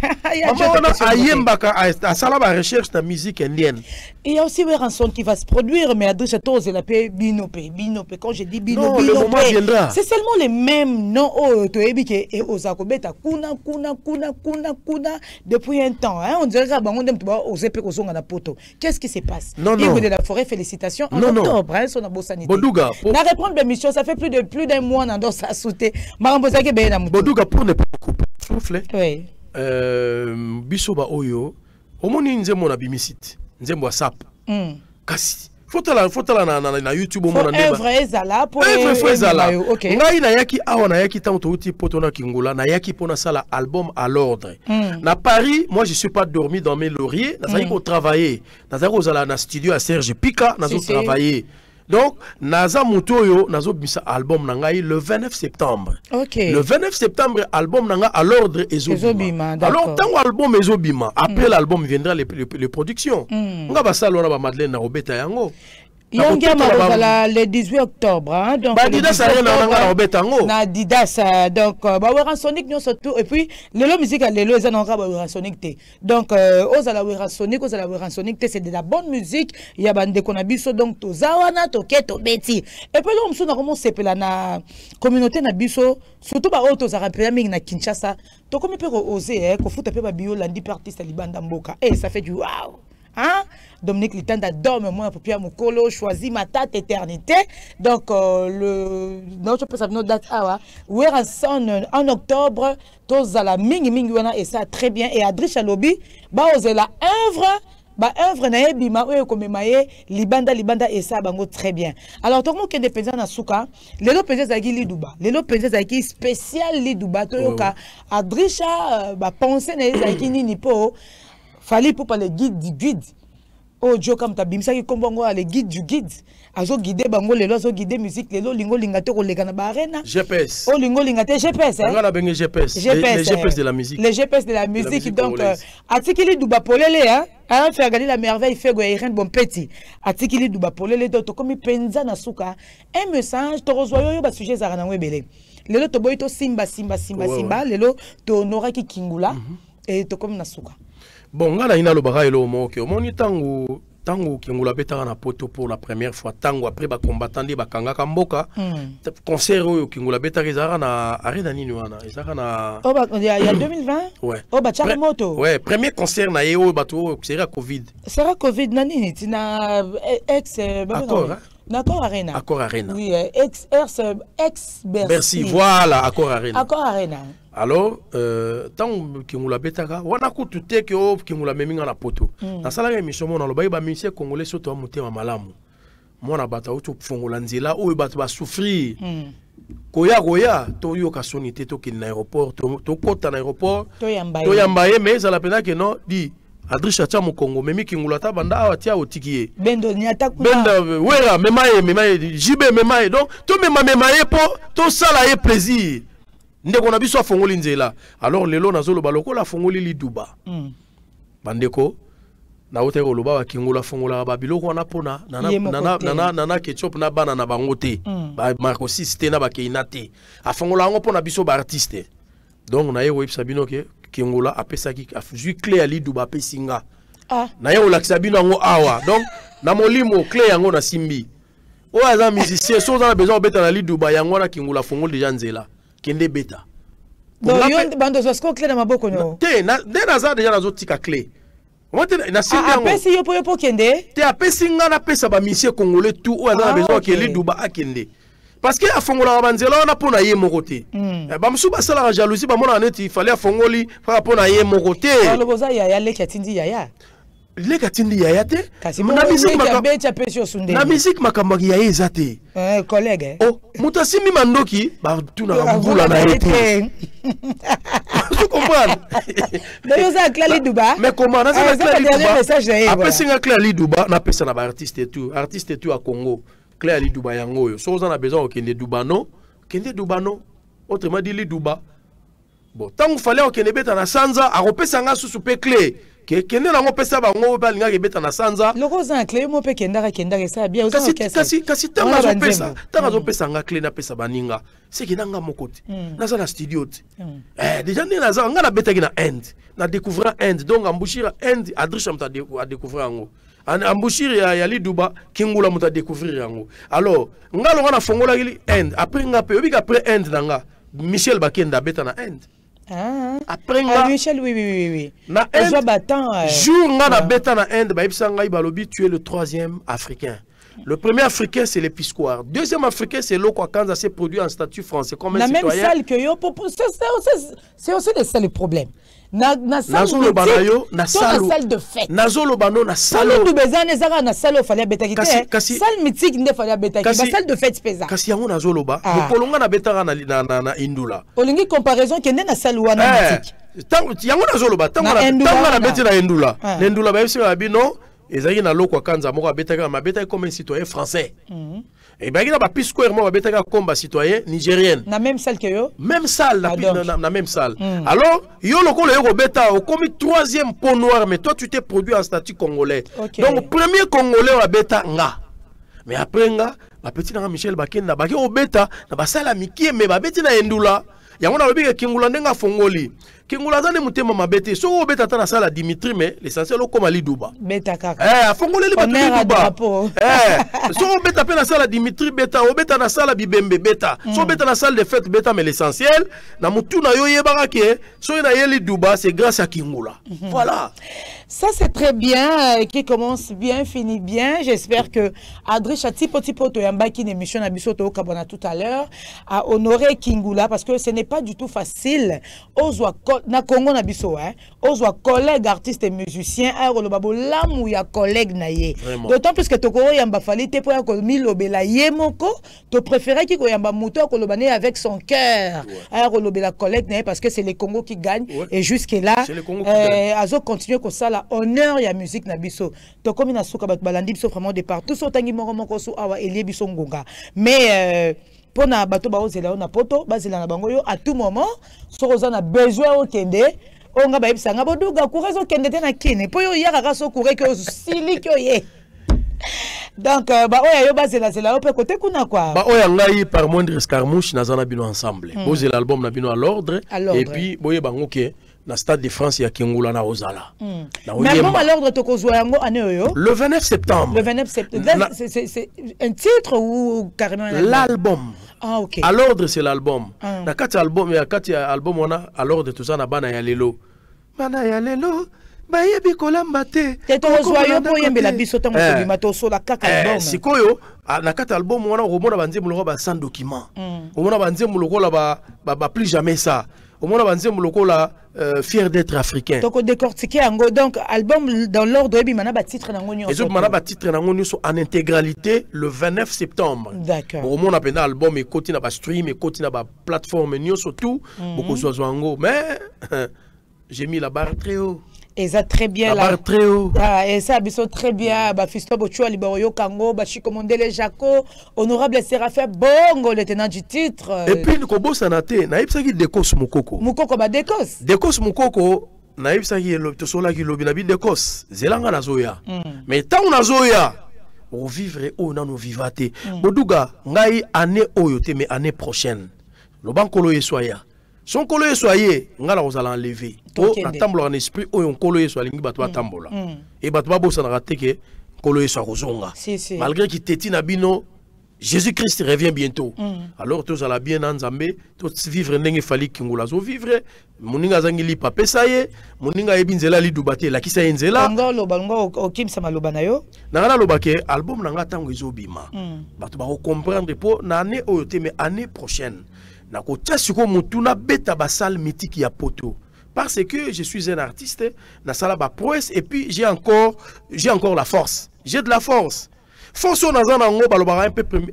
Maman wana ayembaka a sala ba recherche de musique indienne. Il y a aussi Weranson qui va se produire, mais à Drichato, c'est la paix Binopé. Quand je dis Binopé, le moment viendra. C'est seulement les mêmes noms et Osakobeta, Kuna, depuis un temps. Hein, on dirait que la poto. Qu'est-ce qui se passe? Non. De la forêt, félicitations. En octobre, hein, son sanité. Bodouga. La reprendre l'émission, ça fait plus d'un mois dans sa sauté. Bodouga, pour ne pas couper souffle. Oui. Bisoba Oyo, au moins nous avons bimisite. Nzembo WhatsApp. Kasi. Faut na YouTube au monde. Un vrai zala pour un vrai zala. OK. Ngai na yaki awa na yaki tanto uti potona kingula na yaki pona sala album à l'ordre. Na Paris, moi je suis pas dormi dans mes lauriers, na zaki ko travailler. Na zaki ko zala na studio à Serge Pika, na zo travailler. Donc, Naza Mutoyo, Nazo Bisa album Nangai le 29 septembre. Ok. Le 29 septembre, album Nanga à l'ordre Ezobima. Alors, tant album Ezobima, après l'album viendra les productions. Nga basalo na ba Madeleine na Robeta yango. Yongia Marozala le 18 octobre. Hein, donc, Didas na Didas. Donc, Bawera Sonic, nous surtout. Et puis, Lelo musique à Lelo, ils ont Bawera Sonic. Donc, Ozala Wera Sonic, c'est de la bonne musique. Il y a bande Konabiso, donc, Tozawana, Toketo, Betty. Et puis, là, on a commencé à la communauté Nabiso, surtout par Otozara Péaming na Kinshasa. Donc, comme il peut oser, qu'on fout un peu bio, lundi artiste à Libanda Mboka. Et ça fait du waouh! Hein? Dominique Litanda dorme moi pour Pierre Mukolo choisit ma date éternité. Donc notre personne date en octobre tous à la mingi et ça très bien et Adricha Lobby ba oser la œuvre na ebima oyo komemaye libanda et ça bango très bien. Alors tout le monde qui est penza na suka lelo penza zaki liduba lelo penza zaki spécial liduba to yoka Adricha ba penser na zaki nini po fallait pour le guide du guide. Oh Joka mtabimisa ki kombongo le guide du guide. Azo guider bango lelo azo guider musique lelo lingo lingate ko lega na ba arena. GPS. Oh lingo lingate GPS hein. Ngala bengi GPS. Les GPS de la musique. Les GPS de la musique donc atikili duba polele hein. Alors faire regarder la merveille fait go Irene bon petit. Atikili duba polele donc comme penza na suka un message to rezoyo yo ba sujet za na webele. Lelo to boy to simba lelo to honora ki kingula et to comme na suka. Bon, ngala ina lo baka elo mo ke omoni tango kingula betaka na poto pour la première fois tango après ba combattant di bakanga kamboka concert oyo kingula betaka ezaka na arena nini wana ezaka na il y a 2020 ouais ba moto ouais premier concert na yeo bato sera covid na nini tina ex D'accord Arena. Accor Arena. Oui, ex Bercy. Bercy, voilà, Accor Arena. Accor Arena. Alors, tant que nous la betaka, on a coûté que nous la meminga na poto. Na sala ya mission na loba ba ministère congolais soto mutema malamu. Mona bata utu fongola nzela o bata ba souffrir. Koya to yo ka sonité to kin na aéroport to kota na aéroport. To yambaye mais ça la pena que non dit Adricha tia Congo memi kingula ta banda atia otikiye bendo nyata benda wera memaye jibe memaye donc to memaye po to sala ye plaisir ndeko na biso afongoli nzela alors lelo nazolo baloko la fongoli liduba bandeko na ote ko loba kingula fongola ba biloko na pona nana ketchup na bana na bangote ba Marco Siste na ba keinate afongola ngo pona biso ba artiste donc na ye web sabino ke Kingula apesaki afujui clé ali duba pesinga na ye olakisa bino ngo awa donc na molimo clé yango na simbi o aza musicien so za besoin beta na li duba yango na Kingula fongol déjà nzela kende beta donc yon bando so clé na maboko no te na za déjà nazo tika clé mote na simbi yango apesi yo po kende te apesinga na pesa ba musicien congolais tout o aza besoin ke li duba akende. Parce que a fongola banzela on a pour na ye mokote. Ba msuba sala la jalousie ba mona neti il fallait fongoli fa pour na ye mokote. Le boza ya le katindi ya. Le katindi ya te. Na musique makamba pesio sunde. Na musique makamba ya ezate. Collègue. Oh, mutasimi mandoki ba tuna ngula na été. Tu comprends? D'ailleurs ça Clali Duba. Mais comment na ça Clali Duba? Après singa Clali Duba na pesa na ba artiste et tout à Congo. Claire Ali Duba yango yo. So on a besoin kende Dubano, autrement dit li Duba. bon tant fallait au kende beta na sanza a repesa nga susu pe clé kende na ngo pesa bango ba linga ke beta na sanza loko za clé mo pe kenda ça bien kasi tanga zo pesa nga clé na pesa baninga c'est que nanga mokoti na za na studio déjà ni na za nga na beta ki na end na découvrir end donc embouchir end Adrisha mta a découvrir ngo embouchir ya Liduba Kingula mta découvrir yango alors nga longa na fongola ki end après nga pe obi après end nanga Michel Bakenda beta na end. Après Michel oui. Na end. Jour na beta na end ba ibsanga ibalobi tu es le 3e africain. Le premier africain c'est le Piscoire. Deuxième africain c'est Loko Kanza s'est produit en statut français comme un citoyen. La même salle que yo c'est aussi ça le problème. Na salle de fête. Nazolo bano na salle. Tout bezane zaka na salle fallait beta kite. Salle mythique ne fallait beta kite. Salle de fête pesa. Kasi yango nazolo ba. Kolonga na beta na Indula. Olingi comparaison kende na salle wana mythique. Yango nazolo ba. Tanga na beta na Indula. Indula ba yesi ba bino ezaki na Loko Kanza moko beta ka ma beta comme un citoyen français. Et bien, il y a un square comme citoyen nigérien. La même salle que yo? Même salle, la même salle. Alors, yo le beta au comme 3e pont noir, mais toi tu t'es produit en statut congolais. Donc, premier congolais au beta nga. Mais après nga, ma petite Michel Bakenda, baki au beta, na ba salle amiki, mais ba beti na Endula. Yango na lobi Kingula ndenga fongoli. Kingula zane mutema mabete. So au beta na sala Dimitri, mais l'essentiel au comme Liduba. Beta kaka. Fongoli le beta Liduba. So au beta pe na sala Dimitri beta, au beta na sala Bibembe beta. So beta na salle de fête beta, mais l'essentiel na mutu na yo yebaka ke so na yeli Duba, c'est grâce à Kingula. Voilà. Ça c'est très bien, qui commence bien, finit bien. J'espère que Adrisha Tipo to yambaki une émission na biso to kabona tout à l'heure a honoré Kingula parce que ce n'est pas du tout facile. Ozwa na Congo na biso ozwa collègue artiste et musicien a rolobabo lamu ya collègue na ye. D'autant plus que toko yamba fali te po ya ko milobela ye moko to préférer ki ko yamba muto ko lobane avec son cœur. A rolobela collègue na ye parce que c'est le Congo qui gagne et jusque là azo continuer ko sala honneur ya musique na biso. To komi na suka bat balandi biso vraiment de partout so tangi moko so awa elie biso ngonga. Mais pona bato ba ozela na poto bazela na bango yo à tout moment sokoza na besoin au kende onga ba ibsanga boduga kurezo kende te na kine po yo yaka ka so kure ke sili kyo ye. Donc ba oya yo bazela zela au pe côté kuna quoi. Ba oya ngai par moindre escarmouche na zana bino ensemble. Bozela l'album na bino à l'ordre et puis boye bango ke na Stade de France ya Kingula na Ozala. Mais album à l'ordre to kozwa yango ane yo. Le 29 septembre. Le 29 septembre. C'est un titre ou carrément l'album. Ah OK. À l'ordre c'est l'album. Na kati album ya kati album wana à l'ordre tout ça na bana ya lelo. Bana ya lelo. Ba yebi kolamba te. Te to kozwa yo po yembela biso tango ko bimato so la kaka album. Sikoyo na kati album wana romona banzembo loko ba sans document. Romona banzembo loko la ba plus jamais ça. Au moins, on a fier d'être africain. Donc, on décortiquer donc album dans l'ordre et bien titre titre en intégralité le 29 septembre. D'accord. Au moins, on a album et continue à stream et continue à plateforme surtout beaucoup de mais j'ai mis la barre très haut. Et ça très bien là. Très haut. Et ça biso très bien ba Fisto Bochua Liboroyo Kango ba Chikomondele Jaco honorable Séraphin Bongo le tenant du titre. Et puis Nkobo Sanate na ibsaki Dekos Mukoko. Mukoko ba Dekos. Dekos Mukoko na ibsaki to sola ki lobi na bi Dekos. Zelanga na zoya. Mais tant na zoya on vivre o na no vivate. Boduga ngai année oyote mais année prochaine. Le bankolo yesoya. Son coloye soyez, ngala vous allez enlever. Oh, na tambola en esprit, oh yon coloye soyez lingi batwa tambola. Et batwa bo sana raté que coloye soit rozonga. Malgré qu'il tétine abino, Jésus-Christ revient bientôt. Alors tous allez bien en Zambé, tous vivre n'engue fali kingula zo vivre. Moninga zangili pape saye, moninga ebinzela li dubate la kisa enzela. Ngolo bango okim sama lobana yo. Nangala lobake album nanga tango ezobima. Batu ba comprendre po na année oyote mais année prochaine. Nako tchasiko mutuna beta basal mythique ya poto parce que je suis un artiste na sala ba prouesse et puis j'ai encore la force, j'ai de la force on a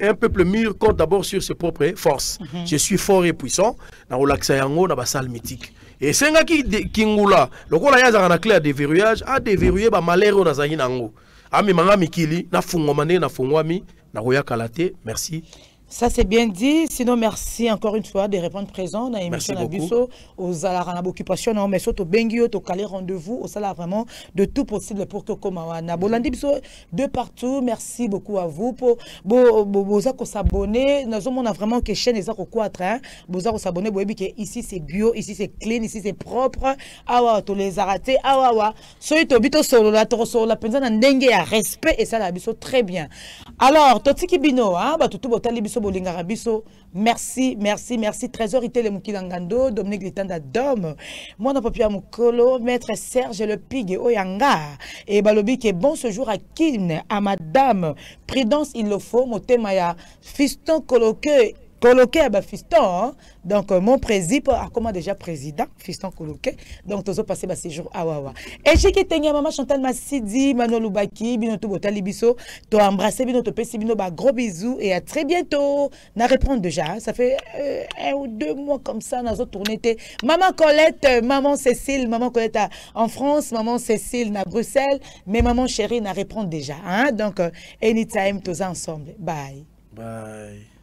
un peuple mûr compte d'abord sur ses propres forces. Je suis fort et puissant na relaxa yango na basal mythique et senga ki Kingula lokola yaza na clé de verrouillage a déverrouiller ba malheur na zangi nango ami manga mikili na fungomane na fungwami na roya kalate. Merci. Ça, c'est bien dit. Sinon, merci encore une fois de répondre présent dans l'émission Nabiso, aux alarmes occupation, mais surtout Bengio, au calé rendez-vous, au salaire vraiment de tout possible pour que comme Bolandi Biso de partout. Merci beaucoup à vous pour vous s'abonner. Nous avons vraiment que chaîne les quatre hein. Vous s'abonner, vous que ici c'est bio, ici c'est clean, ici c'est propre. Awa tous les arrêtés, awa. Soy to bito solo la solo la personne n'engue à respect et ça la biso très bien. Alors, Totiki Bino, hein, bah tout botali biso bolingara biso. Merci, merci, merci. Trésor Itele Mukilangando, Dominique Litanda Dom, moi n'a pas pu à Mukolo, Maître Serge Le Pig Oyanga et Balobi qui est bon ce jour à Kin, à Madame Prudence il le faut, Motemaya, Fiston Coloqué à Fiston, hein? Donc mon président, comment déjà président, Fiston Coloqué, donc tous passé ces jours à Wawa. Et j'ai quitté maman Chantal Massidi, Manon Loubaki, Binoto Botali Bisso, to embrasser Binoto Pessi Bino, gros bisous et à très bientôt. Na reprendre déjà, ça fait 1 ou 2 mois comme ça, nous avons tourné. Maman Colette, maman Cécile, maman Colette en France, maman Cécile à Bruxelles, mais maman chérie, na reprendre déjà. Hein? Donc anytime, tous ensemble. Bye. Bye.